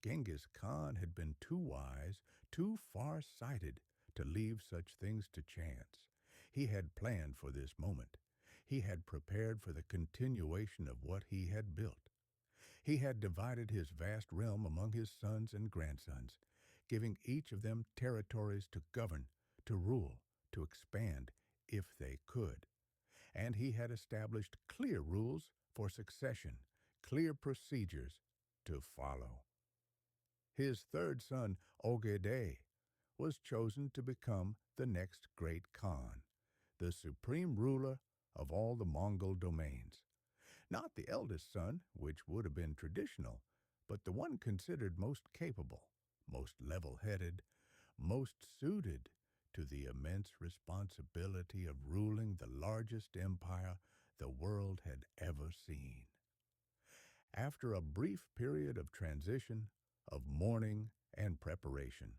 Speaker 1: Genghis Khan had been too wise, too far-sighted to leave such things to chance. He had planned for this moment. He had prepared for the continuation of what he had built. He had divided his vast realm among his sons and grandsons, giving each of them territories to govern, to rule, to expand, if they could. And he had established clear rules for succession, clear procedures to follow. His third son, Ogedei, was chosen to become the next great Khan, the supreme ruler of all the Mongol domains. Not the eldest son, which would have been traditional, but the one considered most capable, most level-headed, most suited to the immense responsibility of ruling the largest empire the world had ever seen. After a brief period of transition, of mourning and preparation,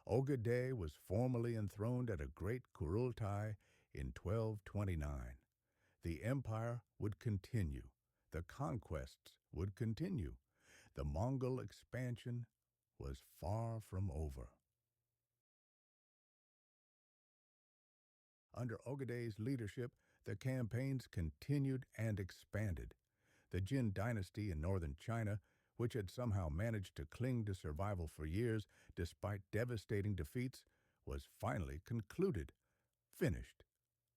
Speaker 1: Ogedei was formally enthroned at a great Kurultai in 1229. The empire would continue. The conquests would continue. The Mongol expansion was far from over. Under Ogedei's leadership, the campaigns continued and expanded. The Jin dynasty in northern China, which had somehow managed to cling to survival for years despite devastating defeats, was finally concluded, finished,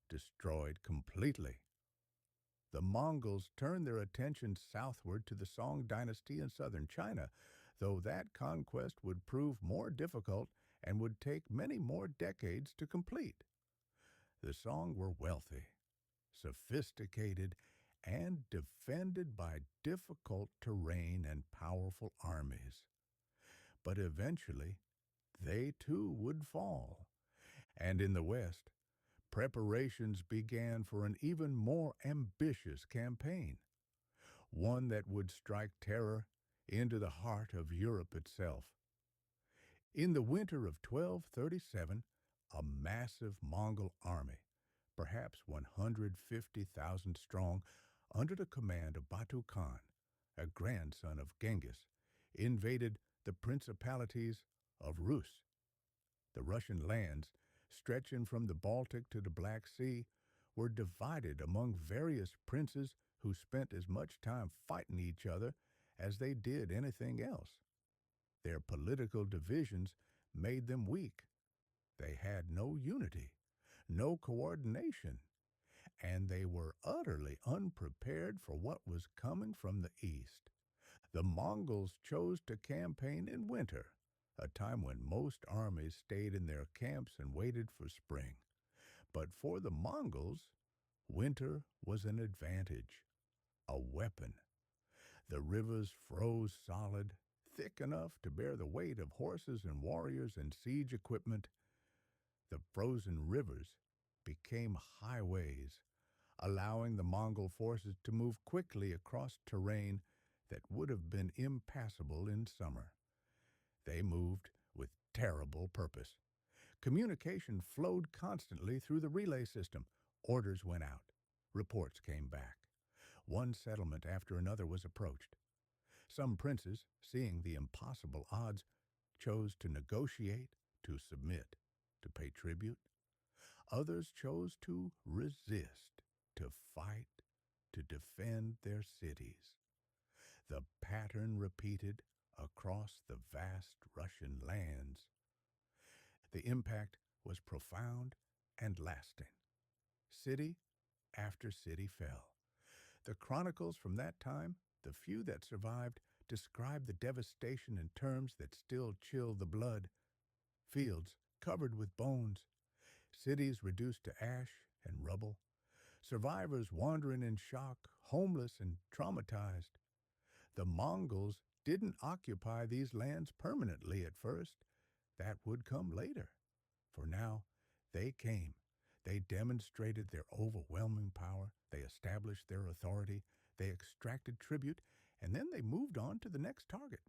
Speaker 1: destroyed completely. The Mongols turned their attention southward to the Song dynasty in southern China, though that conquest would prove more difficult and would take many more decades to complete. The Song were wealthy, sophisticated, and defended by difficult terrain and powerful armies. But eventually, they too would fall. And in the West, preparations began for an even more ambitious campaign, one that would strike terror into the heart of Europe itself. In the winter of 1237, a massive Mongol army, perhaps 150,000 strong, under the command of Batu Khan, a grandson of Genghis, invaded the principalities of Rus. The Russian lands, stretching from the Baltic to the Black Sea, were divided among various princes who spent as much time fighting each other as they did anything else. Their political divisions made them weak. They had no unity, no coordination, and they were utterly unprepared for what was coming from the east. The Mongols chose to campaign in winter, a time when most armies stayed in their camps and waited for spring. But for the Mongols, winter was an advantage, a weapon. The rivers froze solid, thick enough to bear the weight of horses and warriors and siege equipment. The frozen rivers became highways, allowing the Mongol forces to move quickly across terrain that would have been impassable in summer. They moved with terrible purpose. Communication flowed constantly through the relay system. Orders went out. Reports came back. One settlement after another was approached. Some princes, seeing the impossible odds, chose to negotiate, to submit, to pay tribute. Others chose to resist, to fight, to defend their cities. The pattern repeated across the vast Russian lands. The impact was profound and lasting. City after city fell. The chronicles from that time, the few that survived, describe the devastation in terms that still chill the blood. Fields covered with bones, cities reduced to ash and rubble, survivors wandering in shock, homeless and traumatized. The Mongols didn't occupy these lands permanently at first. That would come later. For now, they came. They demonstrated their overwhelming power. They established their authority. They extracted tribute, and then they moved on to the next target.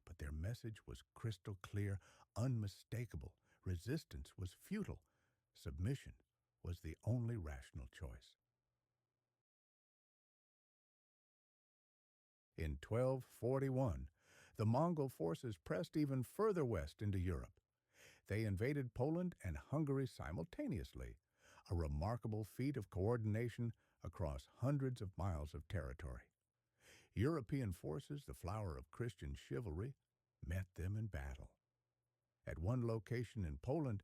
Speaker 1: But their message was crystal clear, unmistakable. Resistance was futile. Submission was the only rational choice. In 1241, the Mongol forces pressed even further west into Europe. They invaded Poland and Hungary simultaneously, a remarkable feat of coordination across hundreds of miles of territory. European forces, the flower of Christian chivalry, met them in battle. At one location in Poland,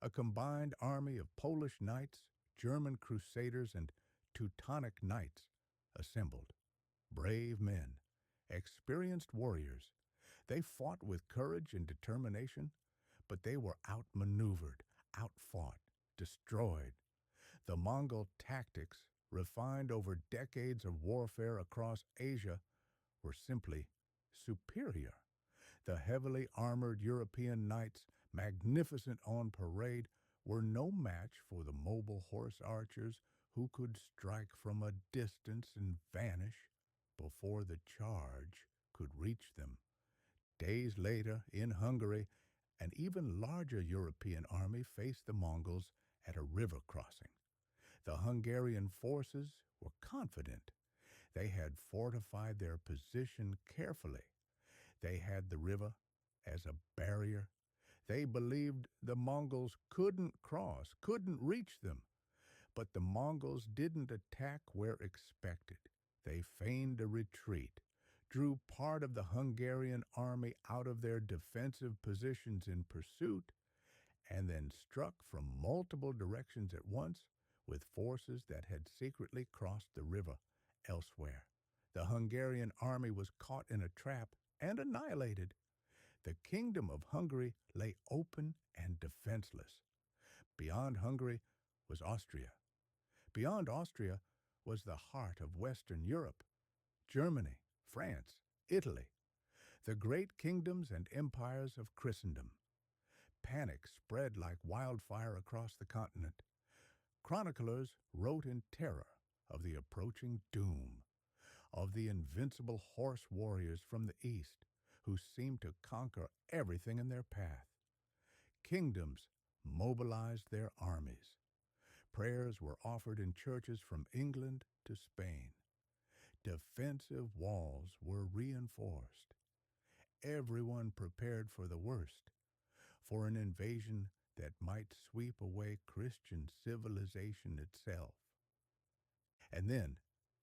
Speaker 1: a combined army of Polish knights, German crusaders, and Teutonic knights assembled. Brave men, experienced warriors. They fought with courage and determination, but they were outmaneuvered, outfought, destroyed. The Mongol tactics, refined over decades of warfare across Asia, were simply superior. The heavily armored European knights, magnificent on parade, were no match for the mobile horse archers who could strike from a distance and vanish before the charge could reach them. Days later, in Hungary, an even larger European army faced the Mongols at a river crossing. The Hungarian forces were confident. They had fortified their position carefully. They had the river as a barrier. They believed the Mongols couldn't cross, couldn't reach them. But the Mongols didn't attack where expected. They feigned a retreat, drew part of the Hungarian army out of their defensive positions in pursuit, and then struck from multiple directions at once with forces that had secretly crossed the river elsewhere. The Hungarian army was caught in a trap and annihilated. The kingdom of Hungary lay open and defenseless. Beyond Hungary was Austria. Beyond Austria was the heart of Western Europe, Germany, France, Italy, the great kingdoms and empires of Christendom. Panic spread like wildfire across the continent. Chroniclers wrote in terror of the approaching doom, of the invincible horse warriors from the east who seemed to conquer everything in their path. Kingdoms mobilized their armies. Prayers were offered in churches from England to Spain. Defensive walls were reinforced. Everyone prepared for the worst, for an invasion that might sweep away Christian civilization itself. And then,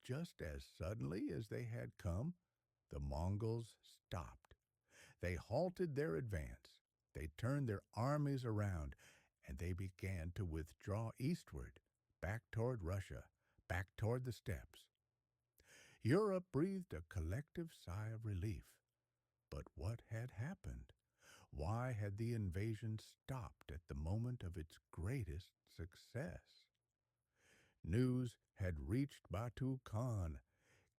Speaker 1: just as suddenly as they had come, the Mongols stopped. They halted their advance. They turned their armies around, and they began to withdraw eastward, back toward Russia, back toward the steppes. Europe breathed a collective sigh of relief. But what had happened? Why had the invasion stopped at the moment of its greatest success? News had reached Batu Khan,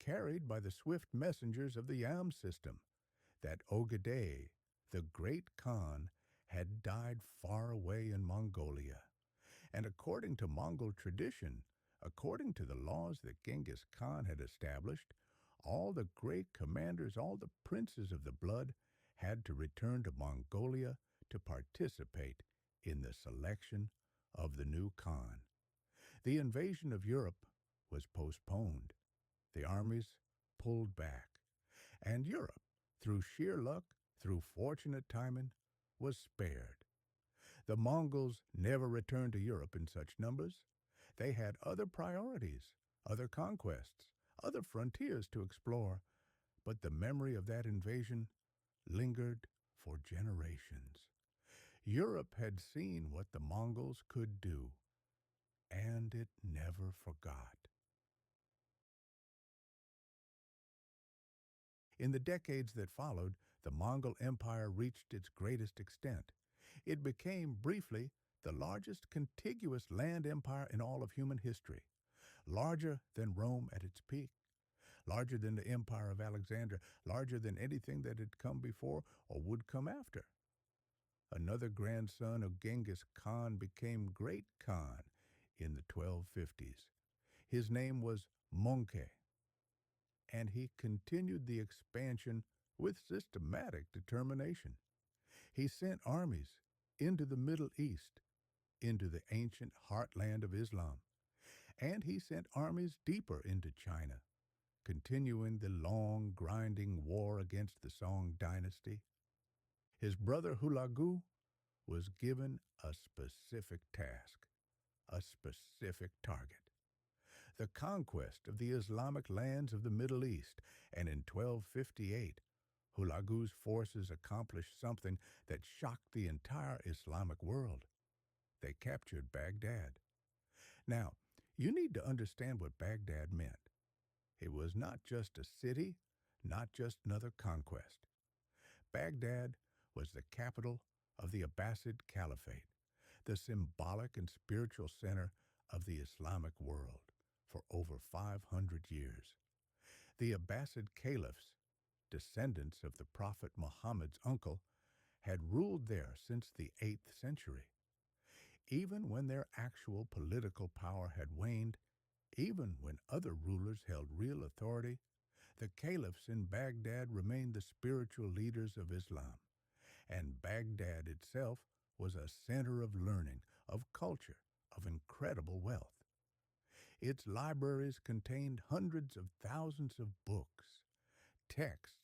Speaker 1: carried by the swift messengers of the Yam system, that Ogedei, the great Khan, had died far away in Mongolia. And according to Mongol tradition, according to the laws that Genghis Khan had established, all the great commanders, all the princes of the blood, had to return to Mongolia to participate in the selection of the new Khan. The invasion of Europe was postponed. The armies pulled back. And Europe, through sheer luck, through fortunate timing, was spared. The Mongols never returned to Europe in such numbers. They had other priorities, other conquests, other frontiers to explore, but the memory of that invasion lingered for generations. Europe had seen what the Mongols could do, and it never forgot. In the decades that followed, the Mongol Empire reached its greatest extent. It became, briefly, the largest contiguous land empire in all of human history, larger than Rome at its peak, larger than the Empire of Alexander, larger than anything that had come before or would come after. Another grandson of Genghis Khan became Great Khan in the 1250s. His name was Mongke, and he continued the expansion with systematic determination. He sent armies into the Middle East, into the ancient heartland of Islam, and he sent armies deeper into China, continuing the long, grinding war against the Song dynasty. His brother Hulagu was given a specific task, a specific target: the conquest of the Islamic lands of the Middle East, and in 1258, Hulagu's forces accomplished something that shocked the entire Islamic world. They captured Baghdad. Now, you need to understand what Baghdad meant. It was not just a city, not just another conquest. Baghdad was the capital of the Abbasid Caliphate, the symbolic and spiritual center of the Islamic world for over 500 years. The Abbasid caliphs, descendants of the Prophet Muhammad's uncle, had ruled there since the 8th century. Even when their actual political power had waned, even when other rulers held real authority, the caliphs in Baghdad remained the spiritual leaders of Islam, and Baghdad itself was a center of learning, of culture, of incredible wealth. Its libraries contained hundreds of thousands of books, texts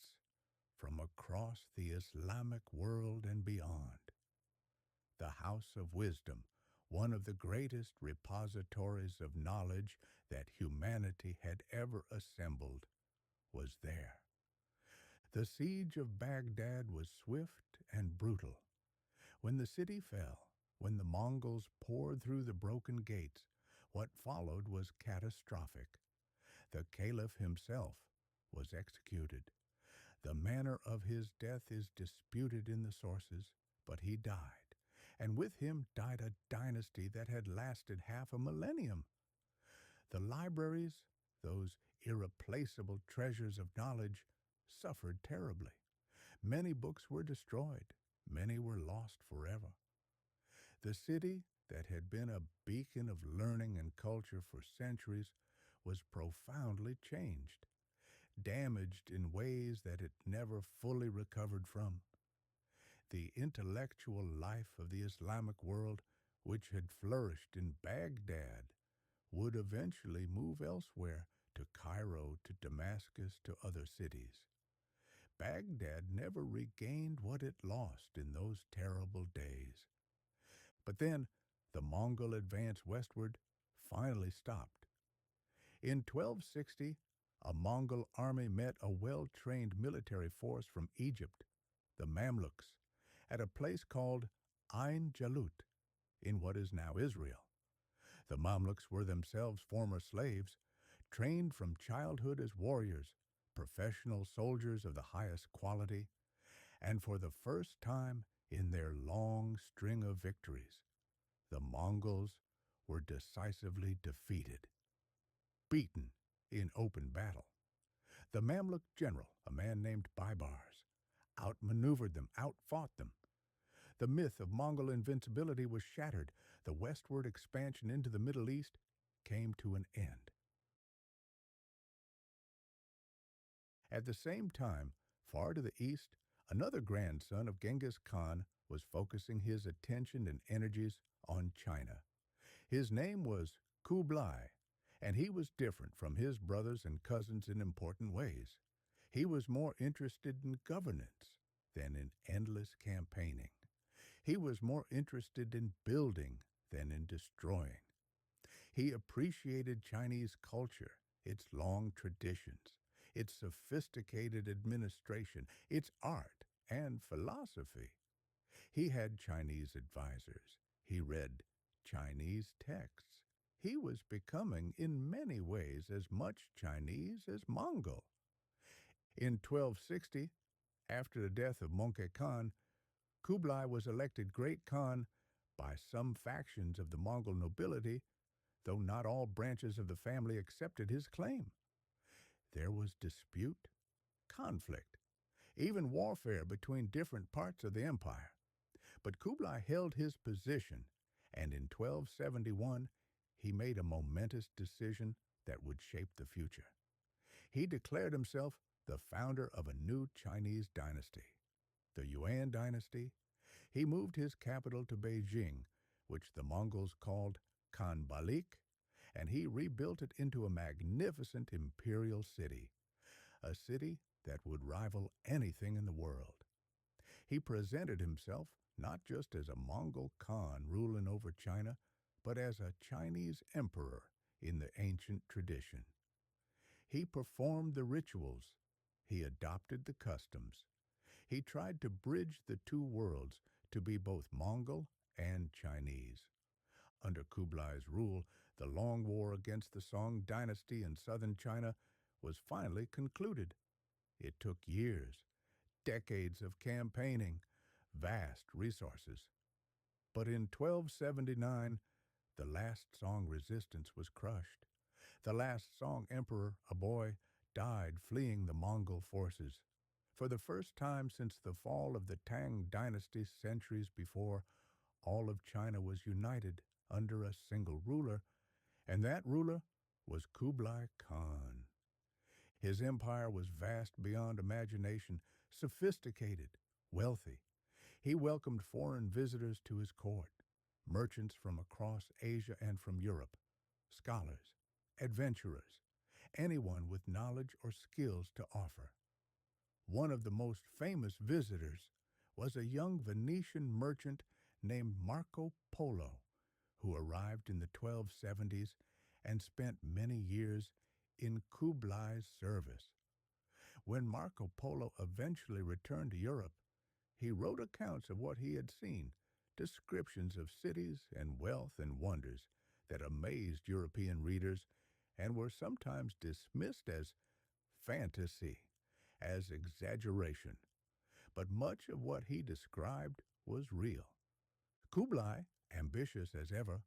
Speaker 1: from across the Islamic world and beyond. The House of Wisdom, one of the greatest repositories of knowledge that humanity had ever assembled, was there. The siege of Baghdad was swift and brutal. When the city fell, when the Mongols poured through the broken gates, what followed was catastrophic. The caliph himself was executed. The manner of his death is disputed in the sources, but he died, and with him died a dynasty that had lasted half a millennium. The libraries, those irreplaceable treasures of knowledge, suffered terribly. Many books were destroyed. Many were lost forever. The city that had been a beacon of learning and culture for centuries was profoundly changed, damaged in ways that it never fully recovered from. The intellectual life of the Islamic world which had flourished in Baghdad, would eventually move elsewhere to Cairo, to Damascus, to other cities. Baghdad never regained what it lost in those terrible days. But then the Mongol advance westward finally stopped. In 1260, a Mongol army met a well-trained military force from Egypt, the Mamluks, at a place called Ain Jalut in what is now Israel. The Mamluks were themselves former slaves, trained from childhood as warriors, professional soldiers of the highest quality, and for the first time in their long string of victories, the Mongols were decisively defeated, beaten in open battle. The Mamluk general, a man named Baibars, outmaneuvered them, outfought them. The myth of Mongol invincibility was shattered. The westward expansion into the Middle East came to an end. At the same time, far to the east, another grandson of Genghis Khan was focusing his attention and energies on China. His name was Kublai, and he was different from his brothers and cousins in important ways. He was more interested in governance than in endless campaigning. He was more interested in building than in destroying. He appreciated Chinese culture, its long traditions, its sophisticated administration, its art and philosophy. He had Chinese advisors. He read Chinese texts. He was becoming, in many ways, as much Chinese as Mongol. In 1260, after the death of Mongol Khan, Kublai was elected Great Khan by some factions of the Mongol nobility, though not all branches of the family accepted his claim. There was dispute, conflict, even warfare between different parts of the empire. But Kublai held his position, and in 1271 he made a momentous decision that would shape the future. He declared himself the founder of a new Chinese dynasty, the Yuan dynasty. He moved his capital to Beijing, which the Mongols called Khanbalik, and he rebuilt it into a magnificent imperial city, a city that would rival anything in the world. He presented himself not just as a Mongol Khan ruling over China, but as a Chinese emperor in the ancient tradition. He performed the rituals. He adopted the customs. He tried to bridge the two worlds to be both Mongol and Chinese. Under Kublai's rule, the long war against the Song dynasty in southern China was finally concluded. It took years, decades of campaigning, vast resources. But in 1279, the last Song resistance was crushed. The last Song emperor, a boy, died fleeing the Mongol forces. For the first time since the fall of the Tang dynasty centuries before, all of China was united under a single ruler, and that ruler was Kublai Khan. His empire was vast beyond imagination, sophisticated, wealthy. He welcomed foreign visitors to his court, merchants from across Asia and from Europe, scholars, adventurers, anyone with knowledge or skills to offer. One of the most famous visitors was a young Venetian merchant named Marco Polo, who arrived in the 1270s and spent many years in Kublai's service. When Marco Polo eventually returned to Europe, he wrote accounts of what he had seen, descriptions of cities and wealth and wonders that amazed European readers and were sometimes dismissed as fantasy, as exaggeration. But much of what he described was real. Kublai, ambitious as ever,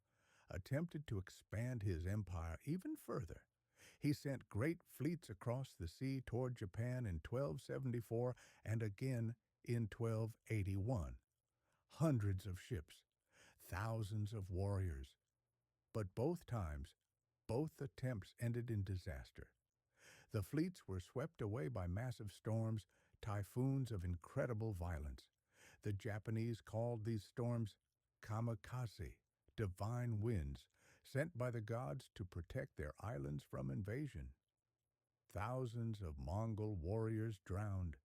Speaker 1: attempted to expand his empire even further. He sent great fleets across the sea toward Japan in 1274 and again in 1281. Hundreds of ships, thousands of warriors. But both times, both attempts ended in disaster. The fleets were swept away by massive storms, typhoons of incredible violence. The Japanese called these storms kamikaze, divine winds sent by the gods to protect their islands from invasion. Thousands of Mongol warriors drowned.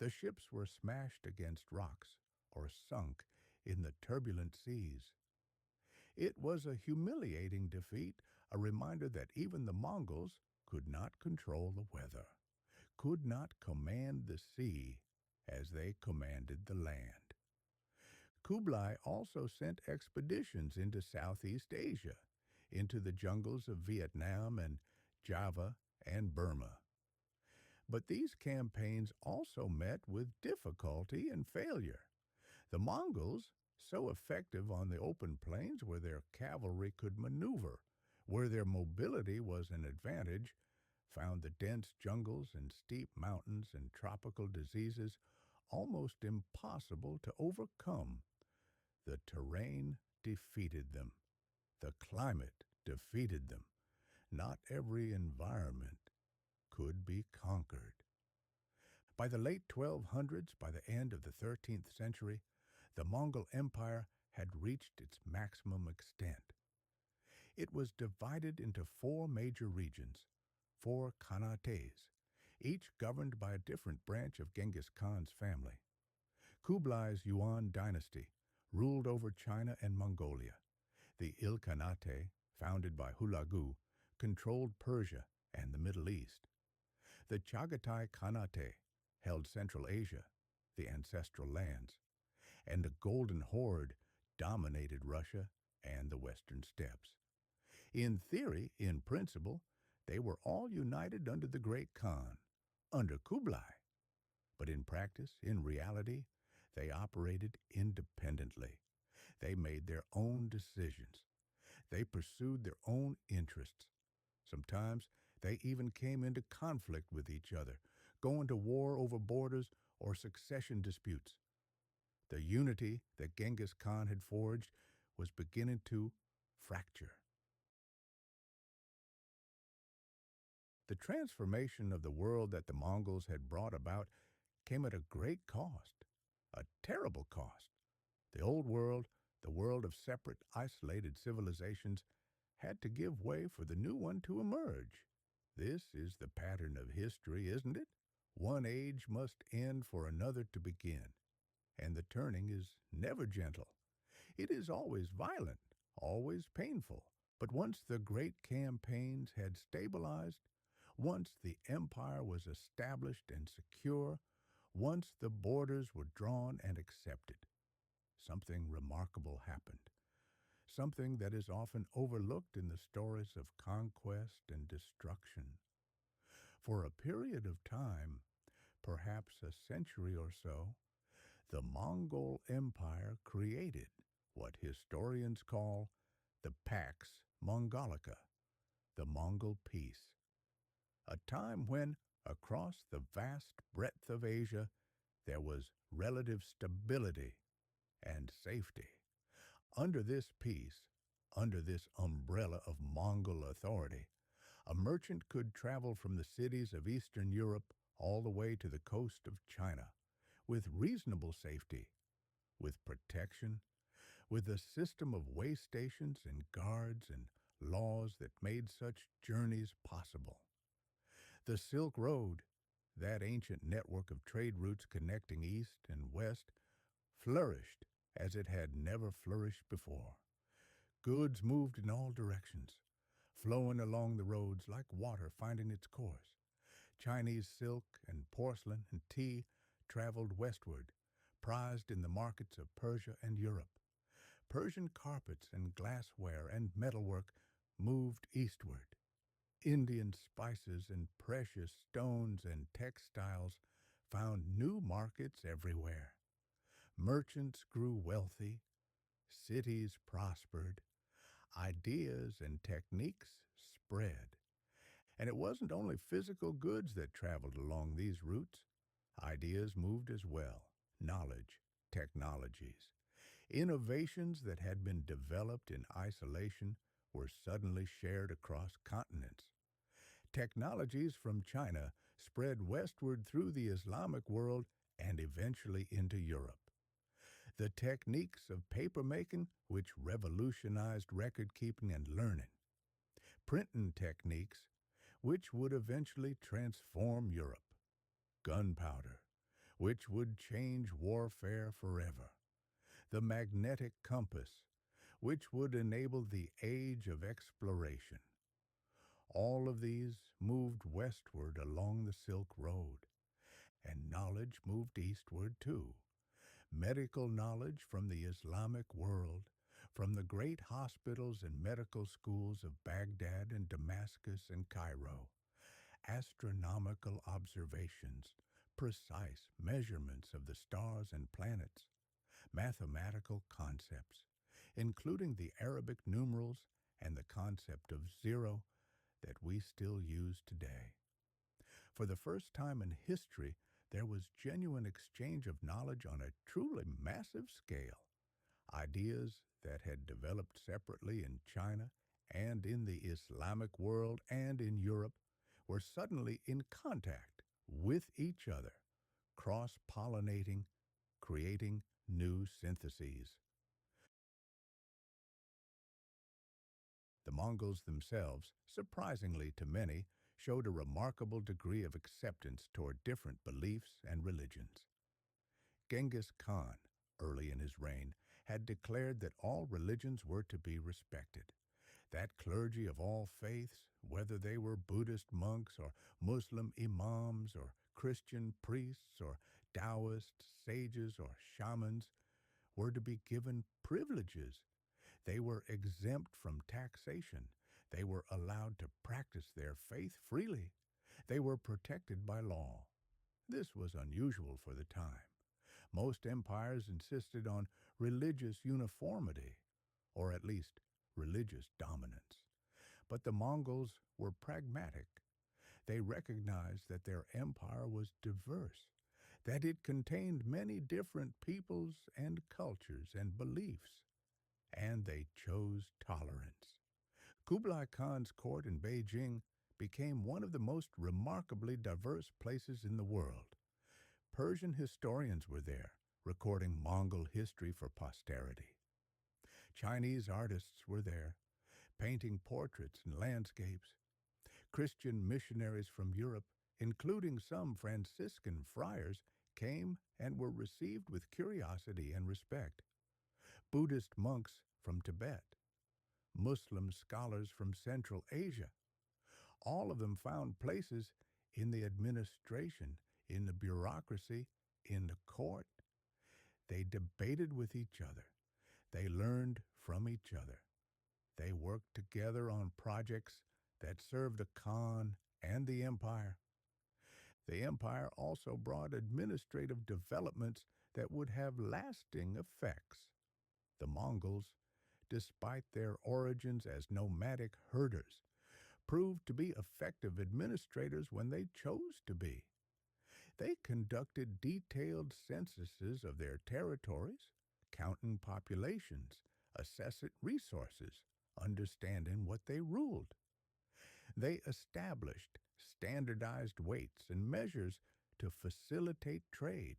Speaker 1: The ships were smashed against rocks or sunk in the turbulent seas. It was a humiliating defeat, a reminder that even the Mongols could not control the weather, could not command the sea as they commanded the land. Kublai also sent expeditions into Southeast Asia, into the jungles of Vietnam and Java and Burma. But these campaigns also met with difficulty and failure. The Mongols, so effective on the open plains where their cavalry could maneuver, where their mobility was an advantage, found the dense jungles and steep mountains and tropical diseases almost impossible to overcome. The terrain defeated them. The climate defeated them. Not every environment could be conquered. By the late 1200s, by the end of the 13th century, the Mongol Empire had reached its maximum extent. It was divided into four major regions, four khanates, each governed by a different branch of Genghis Khan's family. Kublai's Yuan dynasty ruled over China and Mongolia. The Ilkhanate, founded by Hulagu, controlled Persia and the Middle East. The Chagatai Khanate held Central Asia, the ancestral lands, and the Golden Horde dominated Russia and the Western steppes. In theory, in principle, they were all united under the Great Khan, under Kublai. But in practice, in reality, they operated independently. They made their own decisions. They pursued their own interests. Sometimes they even came into conflict with each other, going to war over borders or succession disputes. The unity that Genghis Khan had forged was beginning to fracture. The transformation of the world that the Mongols had brought about came at a great cost, a terrible cost. The old world, the world of separate, isolated civilizations, had to give way for the new one to emerge. This is the pattern of history, isn't it? One age must end for another to begin, and the turning is never gentle. It is always violent, always painful. But once the great campaigns had stabilized, once the empire was established and secure, once the borders were drawn and accepted, something remarkable happened. Something that is often overlooked in the stories of conquest and destruction. For a period of time, perhaps a century or so, the Mongol Empire created what historians call the Pax Mongolica, the Mongol Peace, a time when, across the vast breadth of Asia, there was relative stability and safety. Under this peace, under this umbrella of Mongol authority, a merchant could travel from the cities of Eastern Europe all the way to the coast of China with reasonable safety, with protection, with a system of way stations and guards and laws that made such journeys possible. The Silk Road, that ancient network of trade routes connecting East and West, flourished as it had never flourished before. Goods moved in all directions, flowing along the roads like water finding its course. Chinese silk and porcelain and tea traveled westward, prized in the markets of Persia and Europe. Persian carpets and glassware and metalwork moved eastward. Indian spices and precious stones and textiles found new markets everywhere. Merchants grew wealthy, cities prospered, ideas and techniques spread. And it wasn't only physical goods that traveled along these routes. Ideas moved as well, knowledge, technologies. Innovations that had been developed in isolation were suddenly shared across continents. Technologies from China spread westward through the Islamic world and eventually into Europe. the techniques of papermaking, which revolutionized record keeping and learning, printing techniques, which would eventually transform Europe, gunpowder, which would change warfare forever, the magnetic compass, which would enable the age of exploration. All of these moved westward along the Silk Road, and knowledge moved eastward too. Medical knowledge from the Islamic world, from the great hospitals and medical schools of Baghdad and Damascus and Cairo, astronomical observations, precise measurements of the stars and planets, mathematical concepts, including the Arabic numerals and the concept of zero that we still use today. For the first time in history, there was genuine exchange of knowledge on a truly massive scale. Ideas that had developed separately in China and in the Islamic world and in Europe were suddenly in contact with each other, cross-pollinating, creating new syntheses. The Mongols themselves, surprisingly to many, showed a remarkable degree of acceptance toward different beliefs and religions. Genghis Khan, early in his reign, had declared that all religions were to be respected, that clergy of all faiths, whether they were Buddhist monks or Muslim imams or Christian priests or Taoist sages or shamans, were to be given privileges. They were exempt from taxation. They were allowed to practice their faith freely. They were protected by law. This was unusual for the time. Most empires insisted on religious uniformity, or at least religious dominance. But the Mongols were pragmatic. They recognized that their empire was diverse, that it contained many different peoples and cultures and beliefs, and they chose tolerance. Kublai Khan's court in Beijing became one of the most remarkably diverse places in the world. Persian historians were there, recording Mongol history for posterity. Chinese artists were there, painting portraits and landscapes. Christian missionaries from Europe, including some Franciscan friars, came and were received with curiosity and respect. Buddhist monks from Tibet, Muslim scholars from Central Asia, all of them found places in the administration, in the bureaucracy, in the court. They debated with each other. They learned from each other. They worked together on projects that served the Khan and the empire. The empire also brought administrative developments that would have lasting effects. The Mongols, despite their origins as nomadic herders, proved to be effective administrators when they chose to be. They conducted detailed censuses of their territories, counting populations, assessing resources, understanding what they ruled. They established standardized weights and measures to facilitate trade,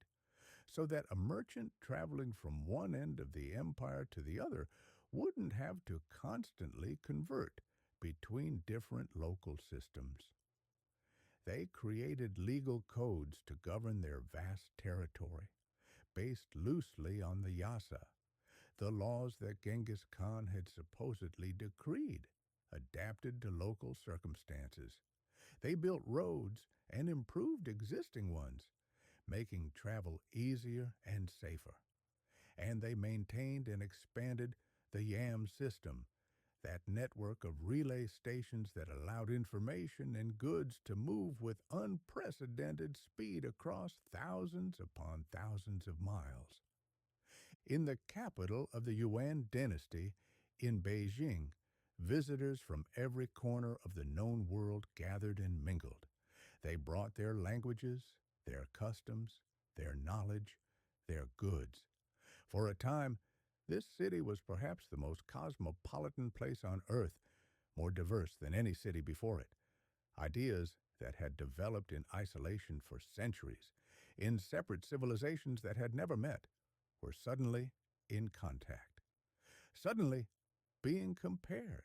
Speaker 1: so that a merchant traveling from one end of the empire to the other wouldn't have to constantly convert between different local systems. They created legal codes to govern their vast territory, based loosely on the yasa, the laws that Genghis Khan had supposedly decreed, adapted to local circumstances. They built roads and improved existing ones, making travel easier and safer. And they maintained and expanded the YAM system, that network of relay stations that allowed information and goods to move with unprecedented speed across thousands upon thousands of miles. In the capital of the Yuan dynasty, in Beijing, visitors from every corner of the known world gathered and mingled. They brought their languages, their customs, their knowledge, their goods. For a time, this city was perhaps the most cosmopolitan place on earth, more diverse than any city before it. Ideas that had developed in isolation for centuries, in separate civilizations that had never met, were suddenly in contact, suddenly being compared,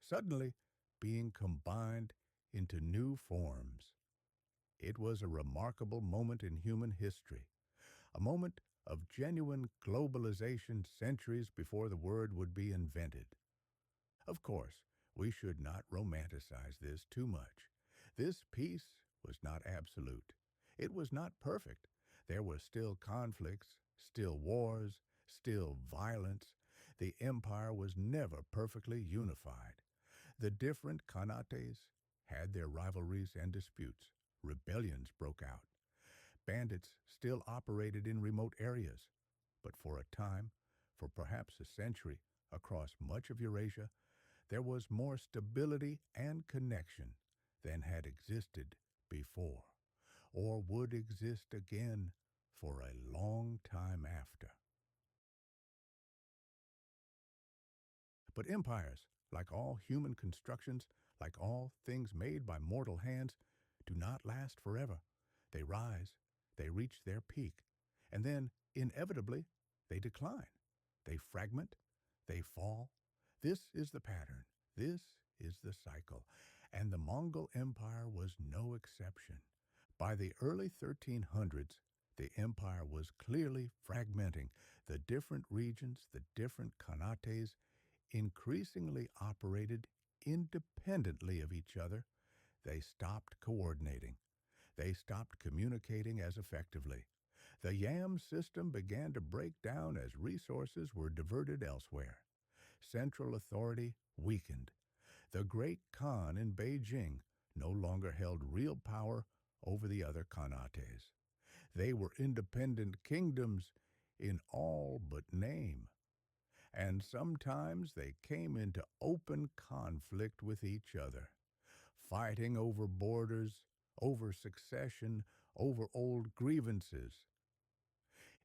Speaker 1: suddenly being combined into new forms. It was a remarkable moment in human history, a moment of genuine globalization centuries before the word would be invented. Of course, we should not romanticize this too much. This peace was not absolute. It was not perfect. There were still conflicts, still wars, still violence. The empire was never perfectly unified. The different khanates had their rivalries and disputes. Rebellions broke out. Bandits still operated in remote areas. But for a time, for perhaps a century, across much of Eurasia, there was more stability and connection than had existed before, or would exist again for a long time after. But empires, like all human constructions, like all things made by mortal hands, do not last forever. They rise, they reach their peak, and then, inevitably, they decline. They fragment, they fall. This is the pattern. This is the cycle. And the Mongol Empire was no exception. By the early 1300s, the empire was clearly fragmenting. The different regions, the different khanates, increasingly operated independently of each other. They stopped coordinating. They stopped communicating as effectively. The YAM system began to break down as resources were diverted elsewhere. Central authority weakened. The great Khan in Beijing no longer held real power over the other khanates. They were independent kingdoms in all but name, and sometimes they came into open conflict with each other, fighting over borders, over succession, over old grievances.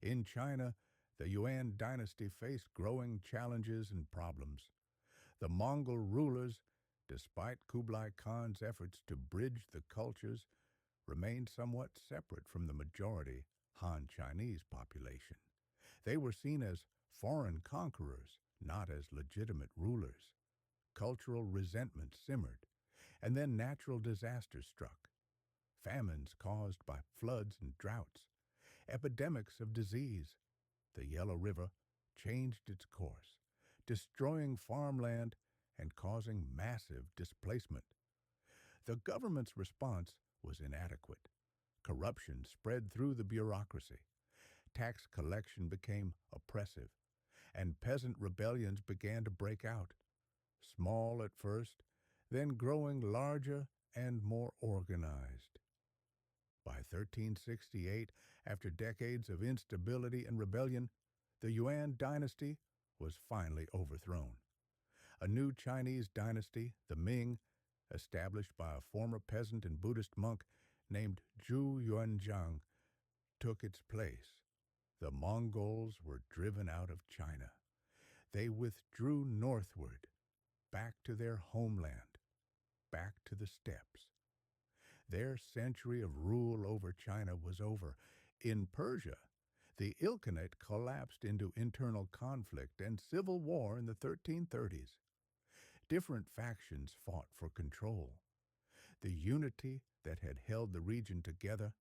Speaker 1: In China, the Yuan dynasty faced growing challenges and problems. The Mongol rulers, despite Kublai Khan's efforts to bridge the cultures, remained somewhat separate from the majority Han Chinese population. They were seen as foreign conquerors, not as legitimate rulers. Cultural resentment simmered, and then natural disasters struck. Famines caused by floods and droughts, epidemics of disease. The Yellow River changed its course, destroying farmland and causing massive displacement. The government's response was inadequate. Corruption spread through the bureaucracy. Tax collection became oppressive, and peasant rebellions began to break out, small at first, then growing larger and more organized. By 1368, after decades of instability and rebellion, the Yuan dynasty was finally overthrown. A new Chinese dynasty, the Ming, established by a former peasant and Buddhist monk named Zhu Yuanzhang, took its place. The Mongols were driven out of China. They withdrew northward, back to their homeland, back to the steppes. Their century of rule over China was over. In Persia, the Ilkhanate collapsed into internal conflict and civil war in the 1330s. Different factions fought for control. The unity that had held the region together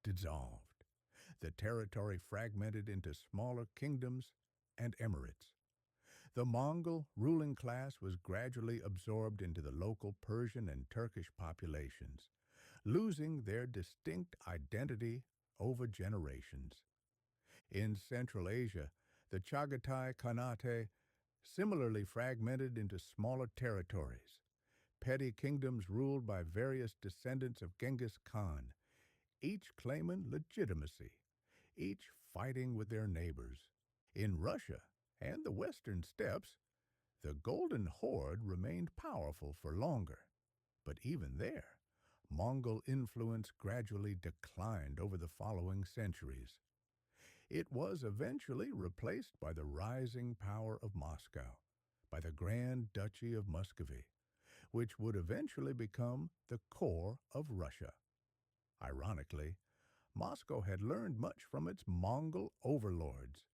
Speaker 1: dissolved. The territory fragmented into smaller kingdoms and emirates. The Mongol ruling class was gradually absorbed into the local Persian and Turkish populations, losing their distinct identity over generations. In Central Asia, the Chagatai Khanate similarly fragmented into smaller territories, petty kingdoms ruled by various descendants of Genghis Khan, each claiming legitimacy, each fighting with their neighbors. In Russia and the western steppes, the Golden Horde remained powerful for longer. But even there, Mongol influence gradually declined over the following centuries. It was eventually replaced by the rising power of Moscow, by the Grand Duchy of Muscovy, which would eventually become the core of Russia. Ironically, Moscow had learned much from its Mongol overlords.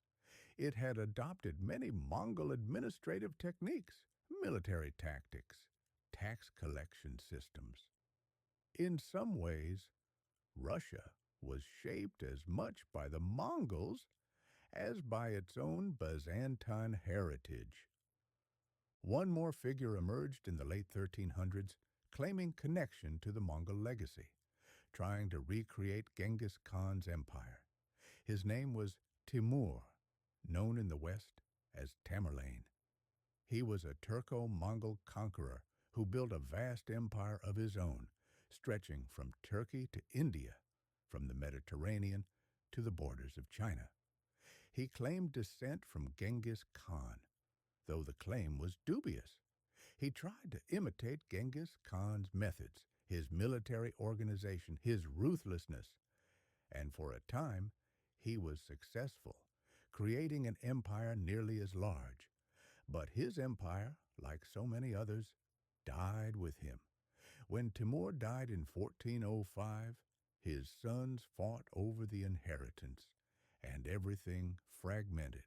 Speaker 1: It had adopted many Mongol administrative techniques, military tactics, tax collection systems. In some ways, Russia was shaped as much by the Mongols as by its own Byzantine heritage. One more figure emerged in the late 1300s, claiming connection to the Mongol legacy, trying to recreate Genghis Khan's empire. His name was Timur, known in the West as Tamerlane. He was a Turco-Mongol conqueror who built a vast empire of his own, stretching from Turkey to India, from the Mediterranean to the borders of China. He claimed descent from Genghis Khan, though the claim was dubious. He tried to imitate Genghis Khan's methods, his military organization, his ruthlessness, and for a time he was successful, creating an empire nearly as large. But his empire, like so many others, died with him. When Timur died in 1405, his sons fought over the inheritance, and everything fragmented.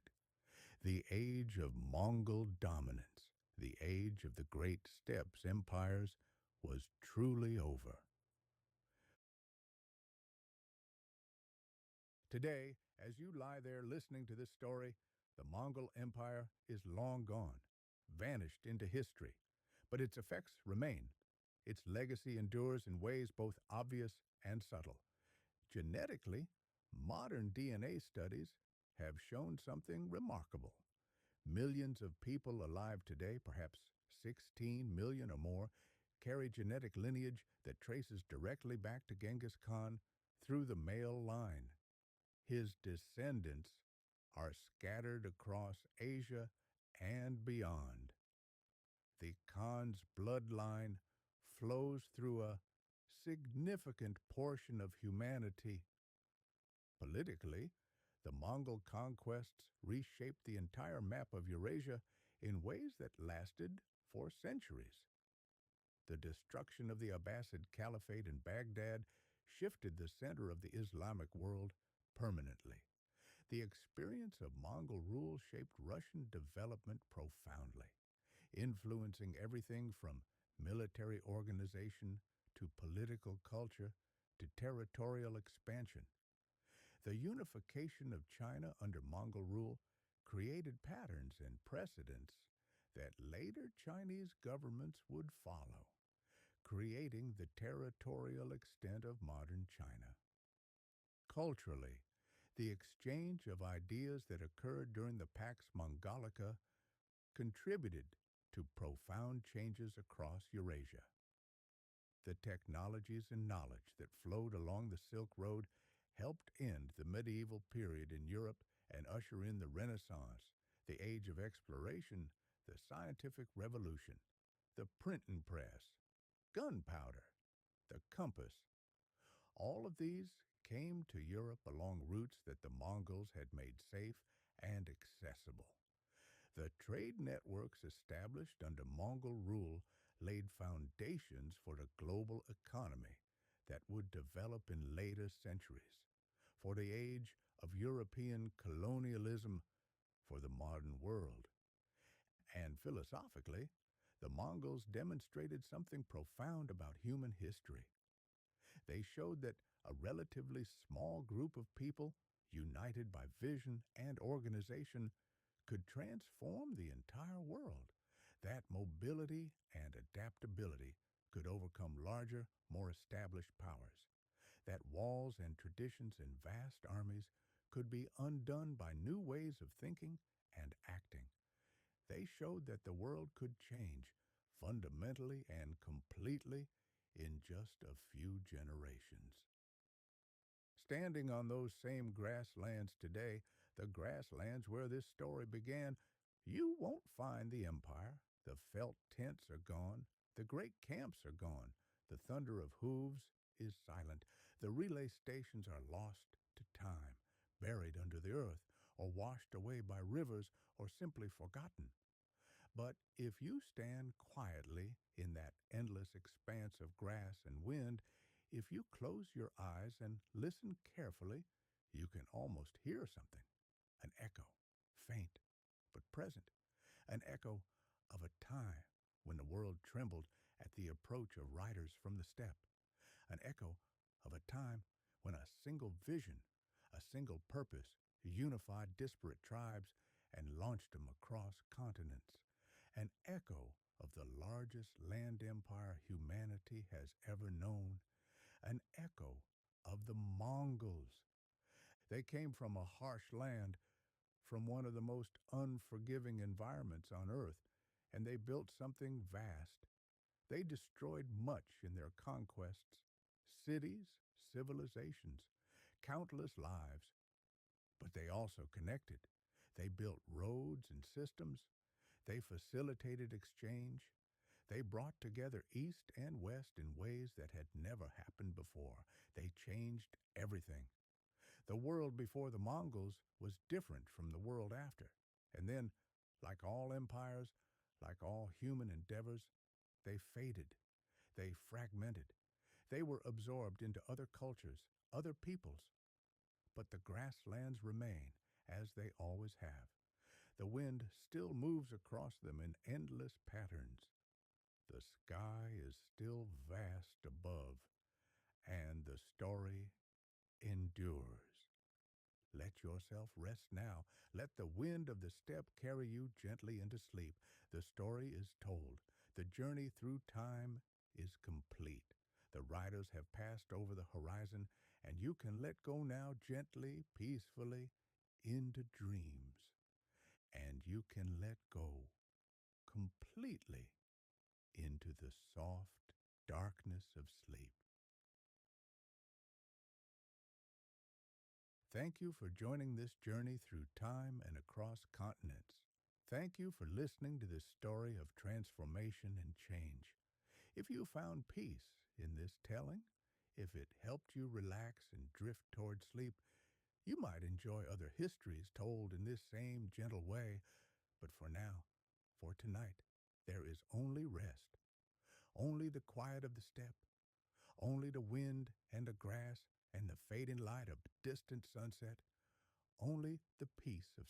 Speaker 1: The age of Mongol dominance, the age of the great steppes empires, was truly over. Today, as you lie there listening to this story, the Mongol Empire is long gone, vanished into history, but its effects remain. Its legacy endures in ways both obvious and subtle. Genetically, modern DNA studies have shown something remarkable. Millions of people alive today, perhaps 16 million or more, carry genetic lineage that traces directly back to Genghis Khan through the male line. His descendants are scattered across Asia and beyond. The Khan's bloodline flows through a significant portion of humanity. Politically, the Mongol conquests reshaped the entire map of Eurasia in ways that lasted for centuries. The destruction of the Abbasid Caliphate in Baghdad shifted the center of the Islamic world permanently. The experience of Mongol rule shaped Russian development profoundly, influencing everything from military organization to political culture to territorial expansion. The unification of China under Mongol rule created patterns and precedents that later Chinese governments would follow, creating the territorial extent of modern China. Culturally, the exchange of ideas that occurred during the Pax Mongolica contributed to profound changes across Eurasia. The technologies and knowledge that flowed along the Silk Road helped end the medieval period in Europe and usher in the Renaissance, the age of exploration, the scientific revolution, the printing press, gunpowder, the compass. All of these came to Europe along routes that the Mongols had made safe and accessible. The trade networks established under Mongol rule laid foundations for the global economy that would develop in later centuries, for the age of European colonialism, for the modern world. And philosophically, the Mongols demonstrated something profound about human history. They showed that a relatively small group of people, united by vision and organization, could transform the entire world. That mobility and adaptability could overcome larger, more established powers. That walls and traditions in vast armies could be undone by new ways of thinking and acting. They showed that the world could change fundamentally and completely in just a few generations. Standing on those same grasslands today, the grasslands where this story began, you won't find the empire. The felt tents are gone. The great camps are gone. The thunder of hooves is silent. The relay stations are lost to time, buried under the earth, or washed away by rivers, or simply forgotten. But if you stand quietly in that endless expanse of grass and wind, If you close your eyes and listen carefully, you can almost hear something. An echo, faint but present. An echo of a time when the world trembled at the approach of riders from the steppe. An echo of a time when a single vision, a single purpose, unified disparate tribes and launched them across continents. An echo of the largest land empire humanity has ever known. An echo of the Mongols. They came from a harsh land, from one of the most unforgiving environments on Earth, and they built something vast. They destroyed much in their conquests: cities, civilizations, countless lives. But they also connected. They built roads and systems. They facilitated exchange. They brought together East and West in ways that had never happened before. They changed everything. The world before the Mongols was different from the world after. And then, like all empires, like all human endeavors, they faded. They fragmented. They were absorbed into other cultures, other peoples. But the grasslands remain, as they always have. The wind still moves across them in endless patterns. The sky is still vast above, and the story endures. Let yourself rest now. Let the wind of the steppe carry you gently into sleep. The story is told. The journey through time is complete. The riders have passed over the horizon, and you can let go now gently, peacefully, into dreams. And you can let go completely into the soft darkness of sleep. Thank you for joining this journey through time and across continents. Thank you for listening to this story of transformation and change. If you found peace in this telling, if it helped you relax and drift toward sleep, you might enjoy other histories told in this same gentle way. But for now, for tonight, there is only rest, only the quiet of the steppe, only the wind and the grass and the fading light of distant sunset, only the peace of